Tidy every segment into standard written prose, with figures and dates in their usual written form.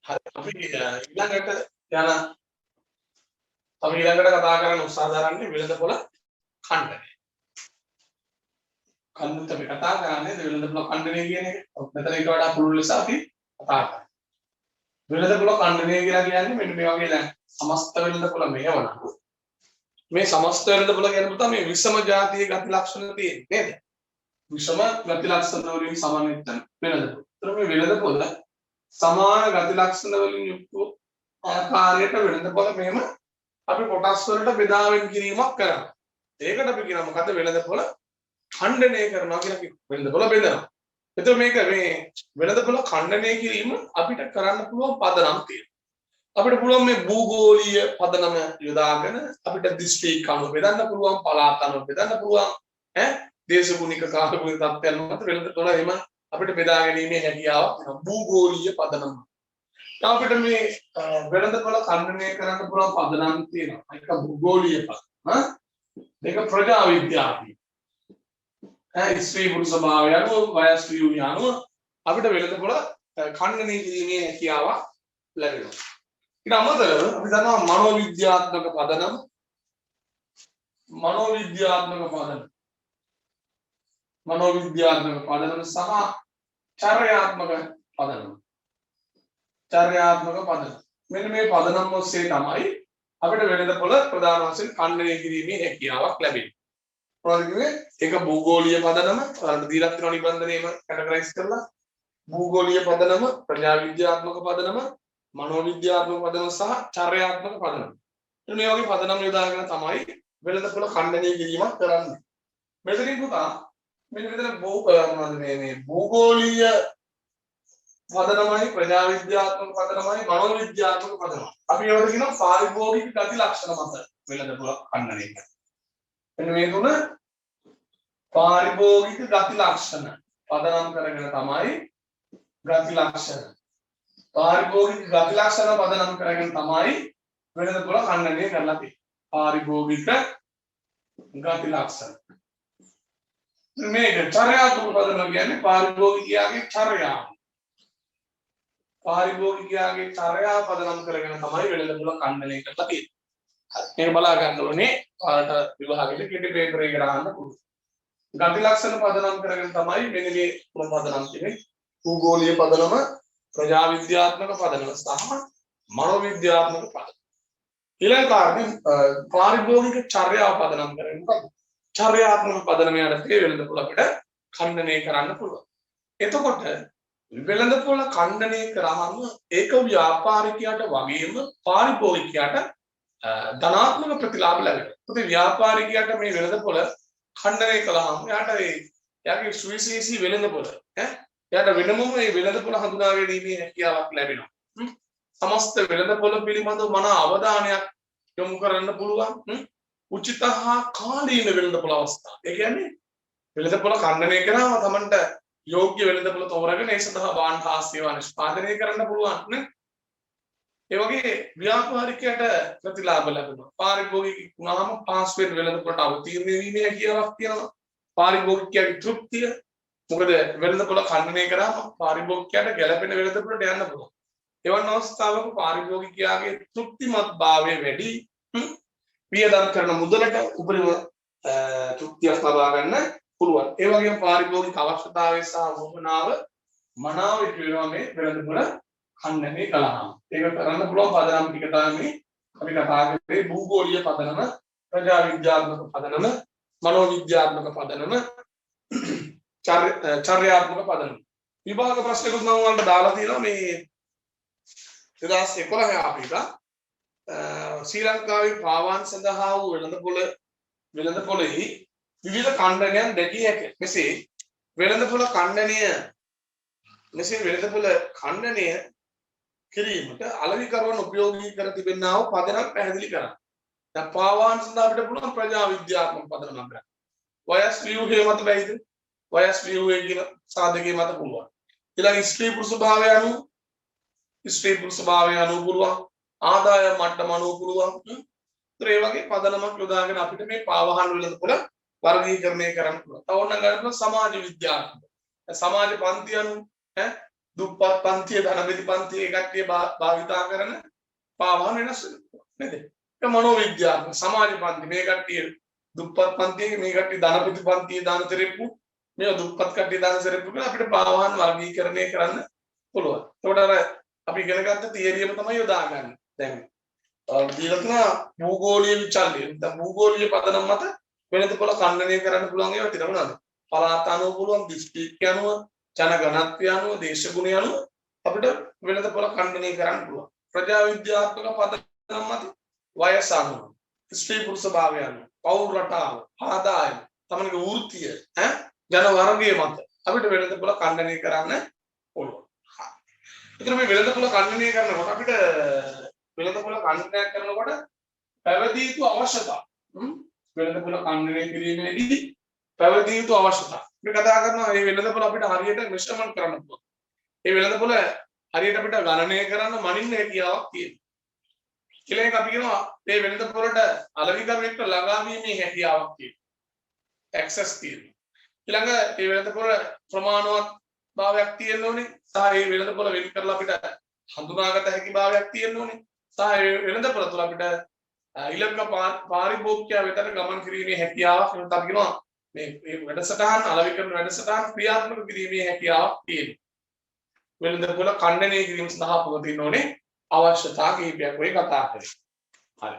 අපි ඊළඟට යන අපි ඊළඟට කතා කරන්න උත්සාහ කරන්නේ වෙළඳපොළ ඛණ්ඩනය. කන්නුත් අපි කතා කරන්නේ වෙළඳපොළ ඛණ්ඩනය කියන එක. මෙතන ඊට වඩා පුළුල් නිසා අපි කතා කරන්නේ. වෙළඳපොළ ඛණ්ඩනය කියලා කියන්නේ මෙන්න මේ වගේ දැන් සමස්ත වෙළඳපොළ මේවනම් මේ සමස්ත වෙළඳපොළ කියන පුතා මේ විෂම જાතියේ ගති ලක්ෂණ තියෙන්නේ නේද? විෂම ගති ලක්ෂණ වලින් සමන්විත වෙළඳපොළ. ඒතර මේ වෙළඳපොළ සමාන ගති ලක්ෂණ වලින් යුක්ත ආකාරයට වෙළඳපොළ මෙහෙම අපි කොටස් වලට බෙදා වෙන් කිරීමක් කරනවා. ඒකට අපි කියනවා මොකද්ද වෙළඳපොළ ඛණ්ඩනය කරනවා කියලා කියනවා. වෙළඳපොළ බෙදනවා. එතකොට මේක මේ වෙළඳපොළ ඛණ්ඩනය කිරීම අපිට කරන්න පුළුවන් පදනම් තියෙනවා. අපිට පුළුවන් මේ භූගෝලීය පදනම යොදාගෙන අපිට දිස්ත්‍රික් අනුව බෙදන්න පුළුවන්, පළාත් අනුව බෙදන්න පුළුවන්. දේශගුණික කාලගුණික තත්ත්වයන් මත වෙළඳපොළ එහෙම අපිට බෙදා ගැනීමේ හැකියාවක් තියෙනවා. භූගෝලීය පදනම. අපිට මේ වෙළඳපොළ ඛණ්ඩනය කරන්න පුළුවන් පදනම් තියෙනවා. එක භූගෝලීය පදනම. දෙක ප්‍රජා විද්‍යාත්මක. ස්ත්‍රී පුරුෂ ස්වභාවය අනුව වයස් ව්‍යුහය අනුව අපිට වෙළඳපොළ ඛණ්ඩනය කිරීමේ හැකියාවක් ලැබෙනවා. ඊට අමතරව අපි දන්නවා මනෝවිද්‍යාත්මක පදනම සහ චර්යාත්මක පදනම. මෙන්න මේ පදනම් ඔස්සේ තමයි අපිට වෙළඳපොළ ප්‍රධාන වශයෙන් ඛණ්ඩනය කිරීමේ හැකියාවක් ලැබෙන්නේ. මොනවද ඒක භූගෝලීය පදනම වලට දීලා තියෙන නිබන්ධනයේම කැටගරයිස් කරලා භූගෝලීය පදනම, ප්‍රජා විද්‍යාත්මක පදනම, මනෝවිද්‍යාත්මක පදනම සහ චර්යාත්මක පදනම. මේ වගේ පදනම් යොදාගෙන තමයි වෙළඳපොළ ඛණ්ඩනය කිරීමක් කරන්නේ. මෙතනින් පුතා මෙන්න මෙතන මේ භූගෝලීය පදනමයි, ප්‍රජා විද්‍යාත්මක පදනමයි, මනෝවිද්‍යාත්මක පදනමයි. අපි ඒවට කියනවා පාරිභෝගික ගති ලක්ෂණ මත වෙළඳපොළ ඛණ්ඩනය කරනවා. එන්න මේ තුන පාරිභෝගික ගති ලක්ෂණ පදනම් කරගෙන තමයි ගති ලක්ෂණ. පාරිභෝගික ගති ලක්ෂණ පදනම් කරගෙන තමයි වෙළඳපොළ ඛණ්ඩනය කරලා තියෙන්නේ. පාරිභෝගික ගති ලක්ෂණ. මේක චර්යාත්මක පදනම කියන්නේ පාරිභෝගිකයාගේ චර්යාව. පාරිභෝගිකයාගේ චර්යාව පදනම් කරගෙන තමයි වෙළඳපොළ ඛණ්ඩනය කරලා තියෙන්නේ. මේක බලා ගන්න ඕනේ පාරට විභාගෙට කෙටි පේපර් එකකට අහන්න පුළුවන්. ගති ලක්ෂණ පදනම් කරගෙන තමයි මෙන්න මේ පදනම් කියන්නේ භූගෝලීය පදනම, ප්‍රජා විද්‍යාත්මක පදනම සහ මනෝවිද්‍යාත්මක පදනම. ඊළඟ කාරණේ පාරිභෝගික චර්යාව පදනම් කරගෙන මොකක්ද? චර්යාත්මක පදනම යටතේ වෙළඳපොළ අපිට ඛණ්ඩනය කරන්න පුළුවන්. එතකොට වෙළඳපොළ ඛණ්ඩනය කරාම ඒක ව්‍යාපාරිකයාට වගේම පාරිභෝගිකයාට ධනාත්මක ප්‍රතිලාභ ලැබෙනවා. ඒකේ ව්‍යාපාරිකයාට මේ වෙළඳපොළ ඛණ්ඩනය කළාම එයාගේ සුවිශේෂී වෙළඳපොළ එයාට වෙනමම මේ වෙළඳපොළ හඳුනා ගැනීමේ හැකියාවක් ලැබෙනවා. සමස්ත වෙළඳපොළ පිළිබඳව මන අවධානයක් යොමු කරන්න පුළුවන්. උචිත හා කාලීන වෙළඳපොළ අවස්ථා. ඒ කියන්නේ වෙළඳපොළ ඛණ්ඩනය කරාම තමන්ට යෝග්‍ය වෙළඳපොළ තෝරාගෙන ඒ සඳහා භාණ්ඩ හා සේවා නිෂ්පාදනය කරන්න පුළුවන් නේ. ඒ වගේ ව්‍යාපාරිකයට ප්‍රතිලාභ ලැබෙනවා. පාරිභෝගික වුණාම පාස් වෙන වෙළඳපොළට අවතීර්ණ වීමේ හැකියාවක් තියෙනවා. පාරිභෝගිකයාගේ තෘප්තිය. මොකද වෙළඳපොළ ඛණ්ඩනය කරාම පාරිභෝගිකයාට ගැළපෙන වෙළඳපොළට යන්න පුළුවන්. එවන් අවස්ථාවක පාරිභෝගිකයාගේ තෘප්තිමත් භාවය වැඩි. වියදම් කරන මුදලට උපරිම තෘප්තියක් ලබා ගන්න පුළුවන්. ඒ වගේම පාරිභෝගික අවශ්‍යතාවය සහ වමනාව මනාව ඉටු වෙනවා මේ වෙළඳපොළ ඛණ්ඩනය කළාම. ඒක කරන්න පුළුවන් පදනම් ටික තමයි අපි කතා කරේ භූගෝලීය පදනම, ප්‍රජා විද්‍යාත්මක පදනම, මනෝවිද්‍යාත්මක පදනම, චර්යාත්මක පදනම. විභාග ප්‍රශ්නකුත් මම ඔයාලට දාලා තියෙනවා මේ 2011 අපිට ශ්‍රී ලංකාවේ පාවාන් සඳහා වූ වෙළඳපොළෙහි විවිධ ඛණ්ඩනයන් දැකිය හැකිය. මෙසේ වෙළඳපොළ ඛණ්ඩනය කිරීමට අලෙවිකරුවන් උපයෝගී කර තිබෙනා වූ පදනම් පැහැදිලි කරන්න. දැන් පාවාන් සඳහා අපිට පුළුවන් ප්‍රජා විද්‍යාත්මක පදනම ගන්න. වයස් ව්‍යුහය මත බැයිද? වයස් ව්‍යුහය කියන සාධකයේ මත පුළුවන්. ඊළඟ ස්ත්‍රී පුරුෂ ස්වභාවය අනුව පුළුවන්. ආදායම් මට්ටම අනුව පුළුවන්. ඒ වගේ පදනමක් යොදාගෙන අපිට මේ පාවහන් වෙළඳපොළ වර්ගීකරණය කරන්න පුළුවන්. තව ඕනනම් ගන්න සමාජ විද්‍යාත්මක. සමාජ පන්ති අනුව දුප්පත් පන්තිය ධනපති පන්තියේ කට්ටිය භාවිතා කරන පාවාන වෙනස් වෙනවා නේද? ඒක මනෝවිද්‍යාත්මක සමාජ පන්ති මේ කට්ටිය දුප්පත් පන්තියේ මේ කට්ටිය ධනපති පන්තියේ දාන තෙරෙප්පු මේ දුප්පත් කට්ටිය දාන තෙරෙප්පු කියලා අපිට පාවාන් වර්ගීකරණය කරන්න පුළුවන්. ඒකට අර අපි ඉගෙන ගත්ත තියරියම තමයි යොදාගන්නේ. දැන් දීලා තියෙන භූගෝලීය විචල්්‍ය. දැන් භූගෝලීය පදනම් මත වෙනද පොළ ඛණ්ඩනය කරන්න පුළුවන් ඒවා තියෙනවා නේද? පළාත අනුව පුළුවන්, දිස්ත්‍රික්කය අනුව, ජන ඝනත්වය අනුව, දේශගුණය අනුව අපිට වෙනද පොළ ඛණ්ඩනය කරන්න පුළුවන්. ප්‍රජා විද්‍යාත්මක පදනම් මත වයස අනුව, ස්ත්‍රී පුරුෂ භාවය අනුව, පෞර රටාව, ආදායම, තමන්ගේ වෘත්තිය, ජන වර්ගයේ මත අපිට වෙනද පොළ ඛණ්ඩනය කරන්න පුළුවන්. ඒතර මේ වෙනද පොළ ඛණ්ඩනය කරනකොට අපිට වෙනද පොළ ඛණ්ඩනය කරනකොට පැවතිය යුතු අවශ්‍යතා වෙනද පොළ ඛණ්ඩනය කිරීමේදී පැවතිය යුතු අවශ්‍යතා අපි කතා කරනවා මේ වෙනද පොළ අපිට හරියට මෙෂර්මන්ට් කරන්න පුළුවන්. මේ වෙනද පොළ හරියට අපිට ගණනය කරන්න මනින්න හැකියාවක් තියෙනවා. කියලා එක අපි කියනවා මේ වෙනද පොළට අලෙවිකරුවෙක්ට ළඟා වීමේ හැකියාවක් තියෙනවා. ඇක්සස් තියෙනවා. ඊළඟ මේ වෙනද පොළ ප්‍රමාණවත් භාවයක් තියෙන්න ඕනේ. සහ මේ වෙනද පොළ වෙන් කරලා අපිට හඳුනාගත හැකි භාවයක් තියෙන්න ඕනේ. සහ වෙනද පොළ තුළ අපිට ඉලක්ක පාරිභෝගිකය වෙතට ගමන් කිරීමේ හැකියාවක් වෙනත් අපි කියනවා මේ වැඩසටහන් අලෙවිකරන වැඩසටහන් ක්‍රියාත්මක කිරීමේ හැකියාවක් තියෙනවා. වෙනද පොළ ඛණ්ඩනය කිරීම සඳහා පවතින ඕනේ අවශ්‍යතා කිහිපයක් ඔය කතා කරේ. හරි.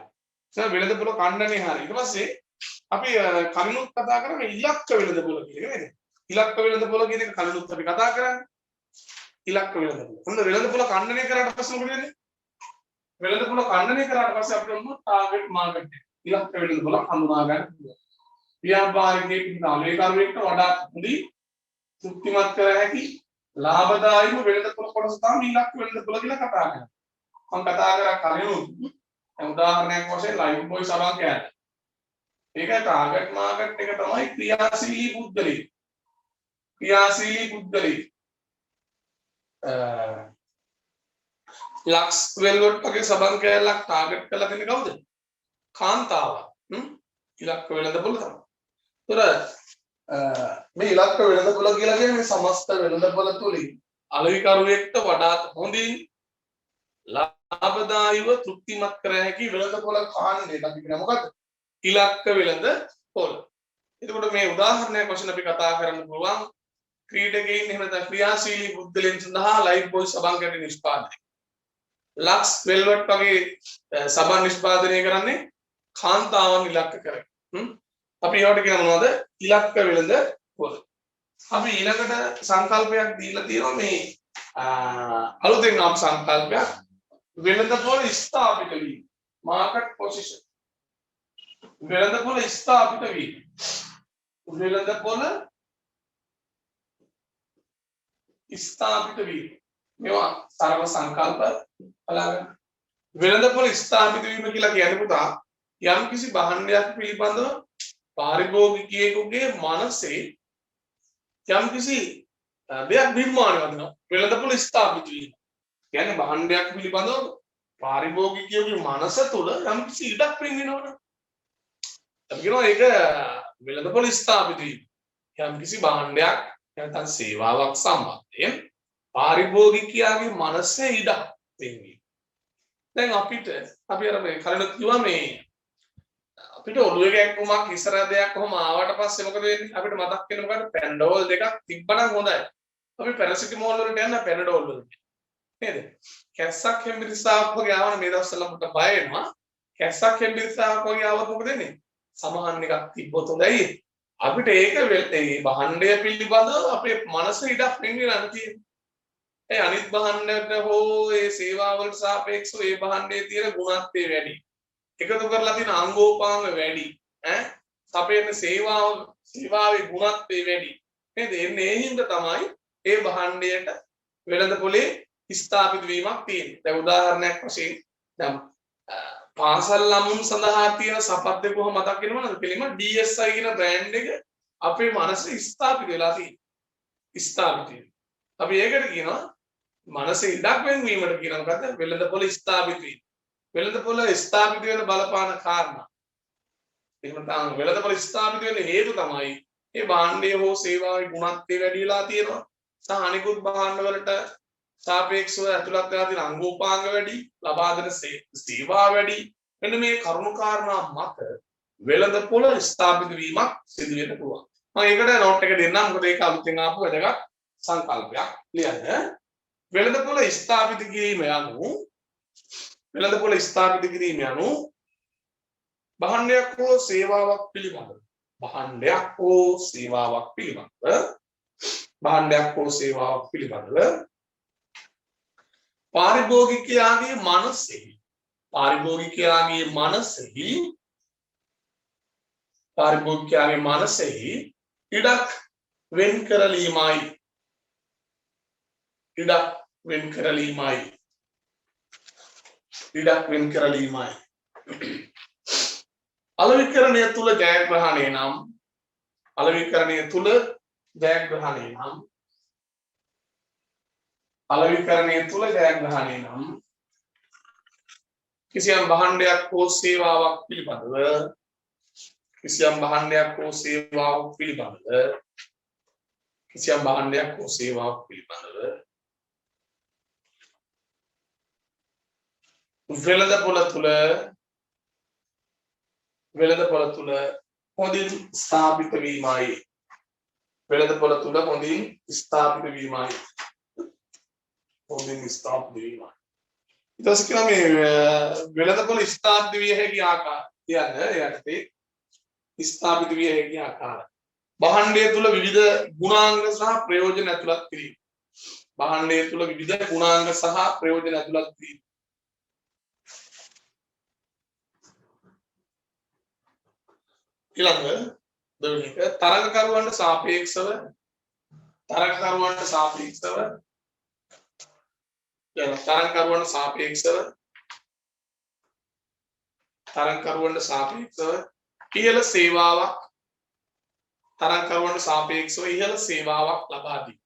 සර් වෙනද පොළ ඛණ්ඩනය හරි. ඊට පස්සේ අපි කලිනුත් කතා කරන්නේ ඉලක්ක වෙනද පොළ කියන එක නේද? ඉලක්ක වෙනද පොළ කියන එක කලිනුත් අපි කතා කරන්නේ. ඉලක්ක වෙනද පොළ. හොඳ වෙනද පොළ ඛණ්ඩනය කරාට පස්සේ මොකද වෙන්නේ? වෙනද පොළ ඛණ්ඩනය කරාට පස්සේ අපිට උණු ටාගට් මාකට් එක ඉලක්ක වෙනද පොළ හඳුනා ගන්න පුළුවන්. ව්‍යාපාරිකයෙක් අලෙවිකරුවෙක්ට වඩා හොඳින් තෘප්තිමත් කර හැකි ලාභදායීව වෙනද පොළ කොටස තමයි ඉලක්ක වෙනද පොළ කියලා කතා කරන්නේ. මම කතා කරා කලිනුත් උදාහරණයක් වශයෙන් ලයිව් බොයි සභා කෑල්ල. ඒකයි ටාගට් මාකට් එක තමයි ක්‍රියාශීලී පුද්ගලයෙක්. ක්‍රියාශීලී පුද්ගලයෙක්. ලක්ස් 12 වගේ සබන් කෑල්ලක් ටාගට් කරලා තියෙන්නේ කවුද? කාන්තාවක්. ඉලක්ක වෙනද පොළ තමයි. මේ ඉලක්ක වෙනද පොළ කියලා කියන්නේ මේ සමස්ත වෙනද පොළ තුලින් අලෙවිකරුවෙක්ට වඩාත් හොඳින් ලාභදායීව තෘප්තිමත් කර හැකි වෙනද පොළ කාණ්ඩයට අපි කියන මොකද්ද? ඉලක්ක වෙනද පොළ. එතකොට මේ උදාහරණයක් වශයෙන් අපි කතා කරන්න පුළුවන් ක්‍රීඩකයින් එහෙම නැත්නම් ක්‍රියාශීලී පුද්ගලයන් සඳහා ලයිව් බොයි සබන් කැටි නිෂ්පාදනය. ලක්ස් 12 වගේ සබන් නිෂ්පාදනය කරන්නේ කාන්තාවන් ඉලක්ක කරගෙන. අපි ඒවට කියන මොනවද? ඉලක්ක වෙනද පොළ. අපි ඊළඟට සංකල්පයක් දීලා තියෙනවා මේ අලුතෙන් ආපු සංකල්පයක් වෙනද පොළ ස්ථාපිත වීම. Market position. වෙනද පොළ ස්ථාපිත වීම. වෙනද පොළ ස්ථාපිත වීම. මේවා සරල සංකල්ප බලන්න. වෙනද පොළ ස්ථාපිත වීම කියලා කියන්නේ පුතා යම් කිසි භාණ්ඩයක් පිළිබඳව පාරිභෝගිකයෙකුගේ මනසේ යම් කිසි දෙයක් නිර්මාණය වෙනවා. වෙනද පොළ ස්ථාපිත වීම. කියන්නේ භාණ්ඩයක් පිළිබඳව පාරිභෝගිකයෙකුගේ මනස තුළ යම් කිසි ඉඩක් වෙනවනේ. අපි කියනවා ඒක වෙනද පොළ ස්ථාපිත වීම. යම් කිසි භාණ්ඩයක් නැත්නම් සේවාවක් සම්බන්ධයෙන් පාරිභෝගිකයාගේ මනසේ ඉඩක් වෙන්නේ. දැන් අපිට අපි අර මේ කලින් කිව්වා මේ අපිට ඔළුවේ ගැක්කුමක් ඉස්සර දෙයක් කොහොම ආවට පස්සේ මොකද වෙන්නේ? අපිට මතක් වෙන මොකද? පැනඩෝල් දෙකක් තිබ්බනම් හොඳයි. අපි පැරසිටමෝල් වලට යන්න පැනඩෝල් වලට. නේද? කැස්සක් හෙම්බිරිස්සාවක් වගේ ආවම මේ දවස්වල අපිට බය වෙනවා. කැස්සක් හෙම්බිරිස්සාවක් වගේ ආවොත් මොකද වෙන්නේ? සමහන් එකක් තිබ්බොත් හොඳයි. අපිට ඒක මේ භාණ්ඩය පිළිබඳව අපේ මනසේ ඉඩක් වෙන්නේ නැති. ඒ අනිත් භාණ්ඩයට හෝ ඒ සේවාවලට සාපේක්ෂව ඒ භාණ්ඩයේ තියෙන ගුණත්වය වැඩි. එකතු කරලා තියෙන අංගෝපාංග වැඩි. සපේන සේවාවේ ගුණත්වය වැඩි. නේද? එන්නේ ඒ හින්දා තමයි ඒ භාණ්ඩයට වෙනද පොලේ ස්ථාපිත වීමක් තියෙන්නේ. දැන් උදාහරණයක් වශයෙන් දැන් පාසල් ළමුන් සඳහා තියෙන සපත්ය කොහොම මතක් වෙනවද? පිළිම DSI කියන බ්‍රෑන්ඩ් එක අපේ මනසේ ස්ථාපිත වෙලා තියෙනවා. ස්ථාපිත. අපි ඒකට කියනවා මනසේ ඉඩක් වෙනවීමට කියන මොකද්ද? වෙළඳ පොළ ස්ථාපිත වීම. වෙළඳ පොළ ස්ථාපිත වෙන බලපාන කාරණා. එහෙම නැත්නම් වෙළඳ පොළ ස්ථාපිත වෙන්න හේතු තමයි මේ භාණ්ඩයේ හෝ සේවාවේ ගුණත්වය වැඩි වෙලා තියෙනවා. සහ අනිකුත් භාණ්ඩ වලට සාපේක්ෂව ඇතුළත් වෙලා තියෙන අංගෝපාංග වැඩි, ලබා දෙන සේවා වැඩි. මෙන්න මේ කරුණු කාරණා මත වෙළඳපොළ ස්ථාපිත වීමක් සිදු වෙන්න පුළුවන්. මම ඒකට නෝට් එක දෙන්නම්. මොකද ඒක අලුතෙන් ආපු වැදගත් සංකල්පයක්. ලියන්න. වෙළඳපොළ ස්ථාපිත කිරීම යනු භාණ්ඩයක් හෝ සේවාවක් පිළිබඳව පාරිභෝගිකයාගේ මනසෙහි ඉඩක් වෙන් කරලීමයි. අලෙවිකරණය තුල ජයග්‍රහණය නම් කිසියම් භාණ්ඩයක් හෝ සේවාවක් පිළිබඳව වෙළඳපොළ තුල හොඳින් ස්ථාපිත වීමයි. ඊට පස්සේ කියනවා මේ වෙළඳපොළ ස්ථාපිත විය හැකි ආකාරය භාණ්ඩය තුල විවිධ ගුණාංග සහ ප්‍රයෝජන ඇතුළත් කිරීම. ඊළඟ දෙවෙනි එක තරඟකරුවන්ට සාපේක්ෂව ඉහළ සේවාවක් ලබා දී.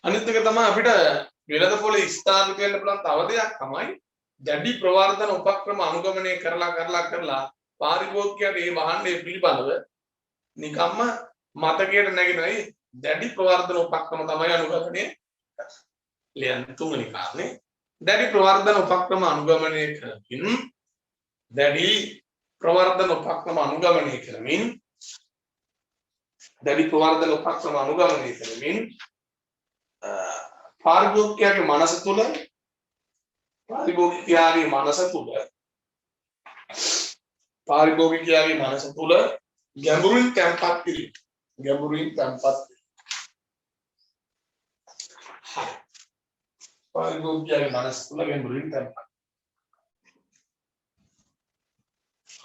අනිත් එක තමයි අපිට වෙළඳපොළ ස්ථාපිත වෙන්න පුළුවන් තව දෙයක් තමයි දැඩි ප්‍රවර්ධන උපක්‍රම අනුගමනය කරලා පාරිභෝගිකයාට මේ භාණ්ඩය පිළිබඳව නිකම්ම මතකයට නැගෙනයි දැඩි ප්‍රවර්ධන උපක්‍රම තමයි අනුගමනය ලියන්න. තුන්වෙනි කාරණේ දැඩි ප්‍රවර්ධන උපක්‍රම අනුගමනය කරමින් පාරිභෝගිකයාගේ මනස තුල ගැඹුරින් තැන්පත් කිරීම.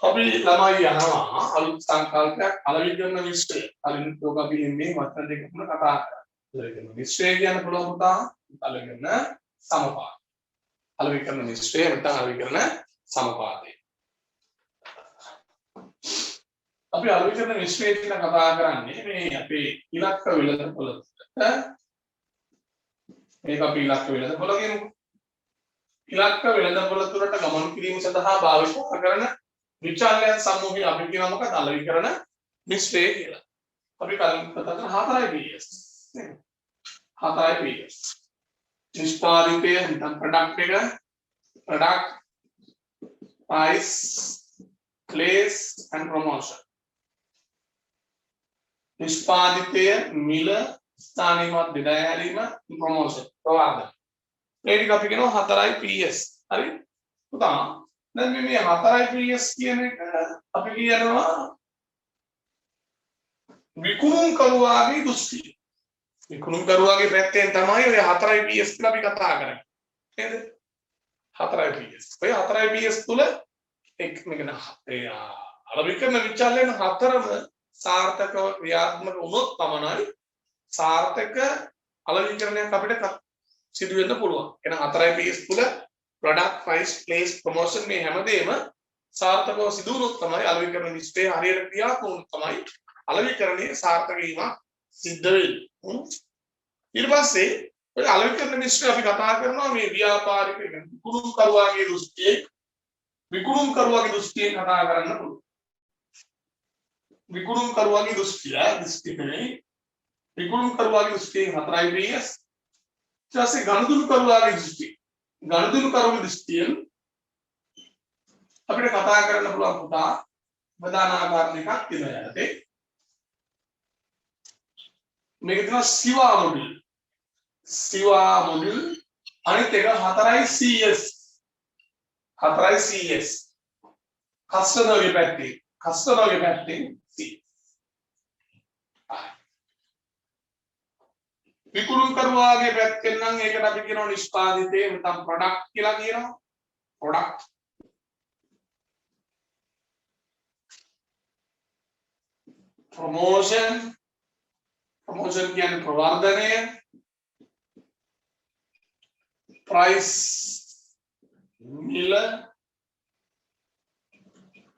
අපි ළමයි යනවා අලුත් සංකල්පයක් අලවිකරන විශ්ලේෂණය. අලින් ලෝක අපි මේ වචන දෙක තුන කතා කරා. අලවිකරන විශ්ලේෂණය කියන්න පුළුවන් පුතා. අලවිකරන සමපාත. අලවිකරන විශ්ලේෂණය නැත්නම් අලවිකරන සමපාතය. අපි අලවිකරන විශ්ලේෂණය කතා කරන්නේ මේ අපේ ඉලක්ක වෙළඳපොළට. මේක අපි ඉලක්ක වෙළඳපොළ කියමු. ඉලක්ක වෙළඳපොළ තුරට ගමන් කිරීම සඳහා භාවිත කරන විචාරයන් සමූහය අපි කියනවා මොකක්ද? අලවිකරන මිශ්‍රය කියලා. අපි කලින් කතා කරන 4යි PS. 4යි PS. නිෂ්පාදිතය නැත්නම් ප්‍රොඩක්ට් එක product price place and promotion. නිෂ්පාදිතය මිල ස්ථානීය මධ්‍ය හැරීම ප්‍රොමෝෂන් ප්‍රවාද. මේ ටික අපි කියනවා 4යි PS. හරි? පුතා දැන් මේ 4යි PS කියන එක අපි කියනවා විකුණුම් කරුවාගේ දෘෂ්ටිය. විකුණුම් කරුවාගේ පැත්තෙන් තමයි ඔය 4යි PS කියලා අපි කතා කරන්නේ. නේද? 4යි PS. ඔය 4යි PS තුල එක් මේකන අලවිකරන විචාරයෙන් හතරම සාර්ථකව ක්‍රියාත්මක වුණොත් පමණයි සාර්ථක අලවිකරණයක් අපිට සිදු වෙන්න පුළුවන්. එහෙනම් 4යි PS තුල product price place promotion මේ හැමදේම සාර්ථකව සිදු වුණොත් තමයි අලවිකරණ නිශ්චය හරියට ක්‍රියාත්මක වුණොත් තමයි අලවිකරණයේ සාර්ථක වීමක් සිද්ධ වෙන්නේ. ඊට පස්සේ ඔය අලවිකරණ නිශ්චය අපි කතා කරනවා මේ ව්‍යාපාරික විකුණුම් කරුවාගේ දෘෂ්ටියෙන් කතා කරන්න පුළුවන්. විකුණුම් කරුවාගේ දෘෂ්ටිය නෙමෙයි විකුණුම් කරුවාගේ දෘෂ්ටියෙන් 4යි PS ඊට පස්සේ ගනුදෙනු කරුවාගේ දෘෂ්ටිය ගනුදෙනු කරුවාගේ දෘෂ්ටියෙන් අපිට කතා කරන්න පුළුවන් පුතා ප්‍රධාන ආකාර දෙකක් තියෙනවා යටතේ මේක තියෙනවා සිවා මොඩියුල් අනිත් එක 4යි CS කස්ටමර්ගේ පැත්තේ C විකුණුම් කරුවාගේ පැත්තෙන් නම් ඒකට අපි කියනවා නිෂ්පාදිතේ නැත්නම් ප්‍රොඩක්ට් කියලා කියනවා ප්‍රොඩක්ට් ප්‍රොමෝෂන් කියන්නේ ප්‍රවර්ධනය price මිල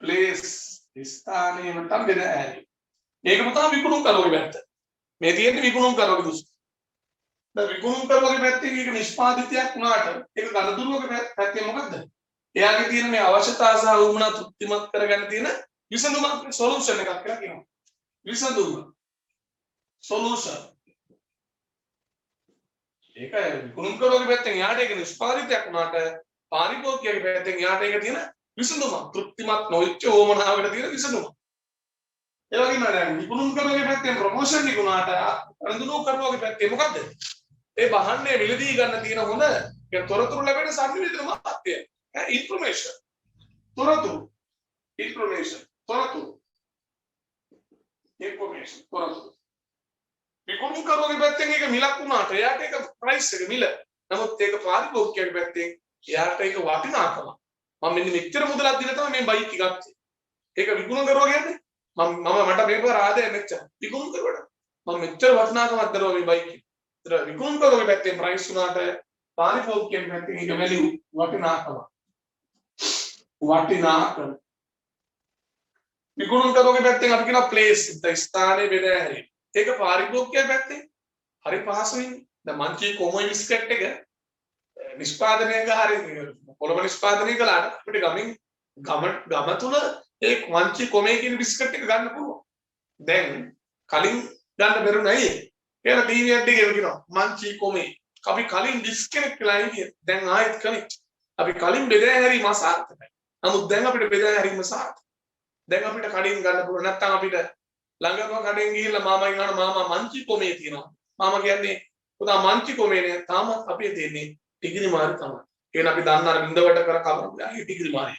place ස්ථානීය මට්ටම් බෙද ඇති මේක පුතා විකුණුම් කරුවාගේ පැත්ත මේ තියෙන්නේ විකුණුම් කරුවාගේ දෘෂ්ටි දැන් විකුණුම් කරුවාගේ පැත්තෙන් ඒක නිෂ්පාදිතයක් වුණාට ඒක ගණදුරුවගේ පැත්තෙන් මොකද්ද එයාගේ තියෙන මේ අවශ්‍යතාව සහ වුමනා තෘප්තිමත් කරගන්න තියෙන විසඳුමක් සොලියුෂන් එකක් කියලා කියනවා විසඳුම solution ඒක විකුණුම් කරුවාගේ පැත්තෙන් යාට ඒක නිෂ්පාදිතයක් වුණාට පාරිභෝගිකයාගේ පැත්තෙන් යාට ඒක තියෙන විසඳුම තෘප්තිමත් නොවිච්ච ඕමනාවකට තියෙන විසඳුම ඒ වගේම දැන් විකුණුම් කරුවාගේ පැත්තෙන් ප්‍රොමෝෂන් එක වුණාට ගනුදෙනු කරුවාගේ පැත්තේ මොකද්ද ඒ බහන්නේ මිලදී ගන්න තියෙන හොඳ ඒ තොරතුරු ලැබෙන සංනිවේදන මාධ්‍ය ඉන්ෆර්මේෂන් තොරතුරු විකුණුම් කරුවාගේ පැත්තෙන් ඒක මිලක් වුණාට එයාට ඒක ප්‍රයිස් එක මිල. නමුත් ඒක පාරිභෝගිකයාගේ පැත්තෙන් එයාට ඒක වටිනාකම. මම මෙන්න මෙච්චර මුදලක් දීලා තමයි මේ බයික් එක ගත්තේ. ඒක විකුණුම් කරුවා කියන්නේ මට මේක ආදාය මෙච්චර. විකුණුම් කරුවාට මම මෙච්චර වටිනාකමක් දරුවා මේ බයික් එක. ඒතර විකුණුම් කරුවාගේ පැත්තෙන් ප්‍රයිස් වුණාට පාරිභෝගිකයාගේ පැත්තෙන් ඒක වැලියු වටිනාකම. විකුණුම් කරුවාගේ පැත්තෙන් අපි කියන ප්ලේස් ස්ථානයේ බෙද හැරීම. ඒක පාරිභෝගිකයා පැත්තේ හරි පහසුයි. දැන් මංචි කොමොයි බිස්කට් එක නිෂ්පාදනය හරි පොළොව නිෂ්පාදනය කළාට අපිට ගම තුල ඒ මංචි කොමේ කියන බිස්කට් එක ගන්න පුළුවන්. දැන් කලින් ගන්න බැරුණයි. කියලා ටීවී එකක් එකේ කියනවා මංචි කොමේ. අපි කලින් ඩිස්කනෙක්ට් වෙලා ඉන්නේ. දැන් ආයෙත් කනෙක්ට්. අපි කලින් බෙදා හැරීම අසාර්ථකයි. නමුත් දැන් අපිට බෙදා හැරීම සාර්ථකයි. දැන් අපිට කඩින් ගන්න පුළුවන්. නැත්නම් අපිට ළඟම කඩෙන් ගිහිල්ලා මාමා කියනවා මාමා මංචි කොමේ තියෙනවා. මාමා කියන්නේ පුතා මංචි කොමේ නේ තාමත් අපේ තියෙන්නේ ටිකිරි මාරි තමයි. කියන අපි දන්න අර බින්දවට කර කවරුලා ඒ ටිකිරි මාරි.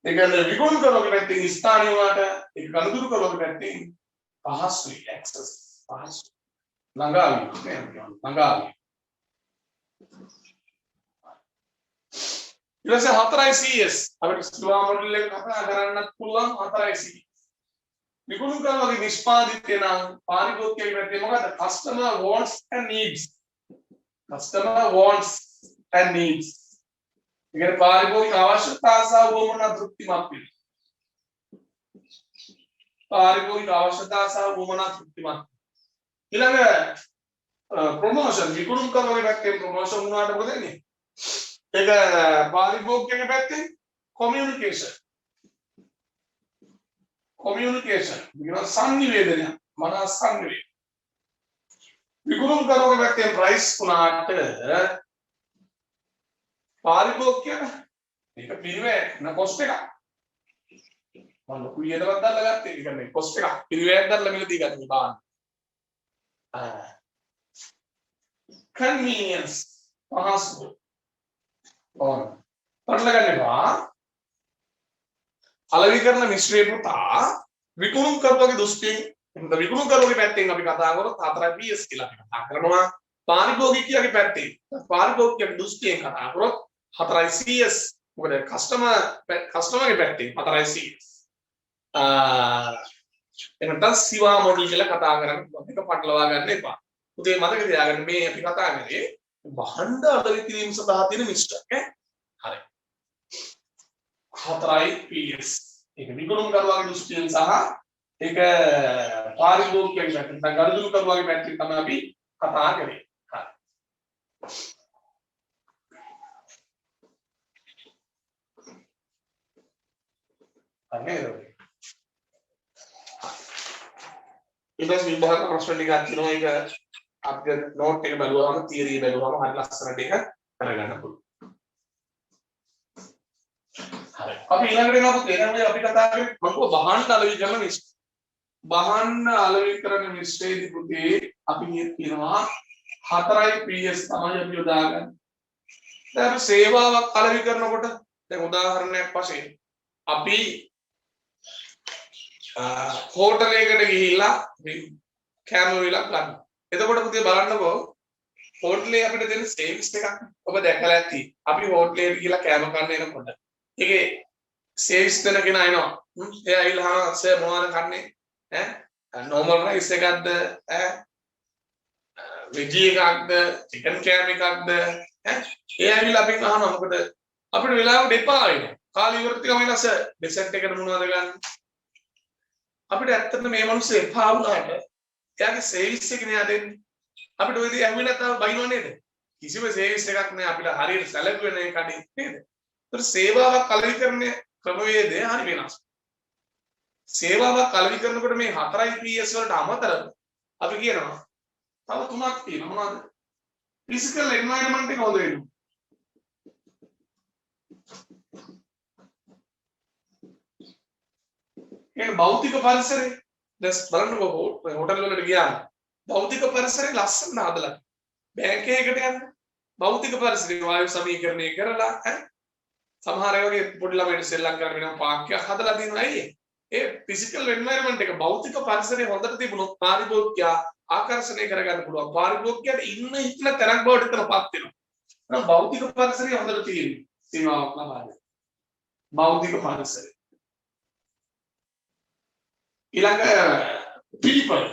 ඒ කියන්නේ විකුණුම් කරුවාගේ පැත්තෙන් ස්ථානීය වාට ඒක ගනුදෙනු කරුවාගේ පැත්තෙන් පහසුයි ඇක්සස් පහසු. ළඟාවි ළඟාවි. ඊළඟ 4යි CS අපිට ස්ලෝ මොඩල් එක කතා කරන්නත් පුළුවන් 4යි CS. විකුණුම් කරුවාගේ නිෂ්පාදිතය නම් පාරිභෝගිකයෙක් පැත්තේ මොකද customer wants and needs ඉතින් පාරිභෝගික අවශ්‍යතා සහ වුමනා තෘප්තිමත් වීම ඊළඟ ප්‍රොමෝෂන් විකුණුම් කරුවාගේ පැත්තේ ප්‍රොමෝෂන් වුණාට මොකද වෙන්නේ ඒක පාරිභෝගිකයෙක් පැත්තේ කොමියුනිකේෂන් කියන සංනිවේදනය මනස සංනිවේදනය විකුණුම් කරුවාගේ පැත්තෙන් ප්‍රයිස් වුණාට පාරිභෝගිකයා මේක පිළිවෙත් න කොස්ට් එකක් මම ලොකු වියදමක් දාලා ගත්තේ ඒක නේ කොස්ට් එකක් පිළිවෙත් දාලා මිලදී ගන්න බාන්න convenience පහසු ඕන පටලගන්නවා අලෙවි කරන මිශ්‍රය පුතා විකුණුම් කරුවාගේ දෘෂ්ටියෙන් විකුණුම් කරුවාගේ පැත්තෙන් අපි කතා කරොත් 4යි PS කියලා අපි කතා කරනවා පාරිභෝගිකයාගේ පැත්තෙන් පාරිභෝගිකයාගේ දෘෂ්ටියෙන් කතා කරොත් 4යි CS මොකද කස්ටමර්ගේ පැත්තෙන් 4යි CS එනට සිවා මොඩල් කියලා කතා කරන්නේ මේක පටලවා ගන්න එපා පුතේ මතක තියාගන්න මේ අපි කතා කරේ භාණ්ඩ අලෙවි කිරීම සඳහා තියෙන මිශ්‍රය හරි 4යි PS ඒක විකුණුම් කරුවාගේ දෘෂ්ටියෙන් සහ ඒක පාරිභෝගිකයෙක් පැත්තෙන් ගනුදෙනු කරුවාගේ පැත්තෙන් තමයි අපි කතා කරේ. හරි. ඊට විභාග ප්‍රශ්න ටිකක් තියෙනවා ඒක අපිට නෝට් එක බලුවාම තියරි බලුවාම හරි ලස්සනට ඒක කරගන්න පුළුවන්. හරි. අපි ඊළඟට එනවා පුතේ අපි කතා කරේ මම බහන්න අලෙවිකරන මිශ්‍රය. බහන්න අලෙවිකරන මිශ්‍රයේදී පුතේ අපි කියනවා 4යි PS තමයි අපි යොදාගන්නේ. දැන් අපි සේවාවක් අලෙවි කරනකොට දැන් උදාහරණයක් වශයෙන් අපි හෝටලයකට ගිහිල්ලා කෑම වේලක් ගන්න. එතකොට පුතේ බලන්නකෝ හෝටලේ අපිට දෙන සර්විස් එකක් ඔබ දැකලා ඇති. අපි හෝටලෙට ගිහිල්ලා කෑම කන්න එනකොට ඒකේ සර්විස් දෙන කෙනා එනවා. එයා ඇවිල්ලා සර් මොනවද කන්නේ? නෝමල් රයිස් එකක්ද? වෙජි එකක්ද? චිකන් කෑම එකක්ද? ඒ ඇවිල්ලා අපෙන් අහනවා මොකද අපිට වෙලාවට එපා වෙනවා. කාලය ඉවරත් ගමන් ඉන්න සර් ඩෙසර්ට් එකට මොනවද ගන්න? අපිට ඇත්තටම මේ මිනිස්සු එපා වුණාට එයාගේ සර්විස් එක නෑ දෙන්නේ. අපිට ඔය දේ ඇහුවේ නැත්නම් බයිනව නේද? කිසිම සර්විස් එකක් නෑ අපිට හරියට සැලකුවේ නෑ කඩේ නේද? ඒතර සේවාවක් අලෙවිකරණය ක්‍රමවේදය හරි වෙනස්. සේවාවක් අලෙවි කරනකොට මේ 4යි PS වලට අමතරව අපි කියනවා තව තුනක් තියෙනවා මොනවද? ෆිසිකල් එන්වයරන්මන්ට් එක හොඳ වෙනවා. ඒ භෞතික පරිසරය දැන් බලන්නකෝ හෝටල් වලට ගියාම භෞතික පරිසරය ලස්සන හදලා බැංකුවකට යන්න භෞතික පරිසරය වායු සමීකරණය කරලා සමහර අය වගේ පොඩි ළමයින්ට සෙල්ලම් කරන වෙනම පාර්කයක් හදලා දෙනවා අයියේ ඒ ෆිසිකල් එන්වයරන්මන්ට් එක භෞතික පරිසරය හොඳට තිබුණොත් පාරිභෝගිකයා ආකර්ෂණය කරගන්න පුළුවන් පාරිභෝගිකයාට ඉන්න හිතන තරක් බවට එතනපත් වෙනවා එහෙනම් භෞතික පරිසරය හොඳට තියෙනවා සීමාවක් ලබා දෙන්න භෞතික පරිසරය ඊළඟ people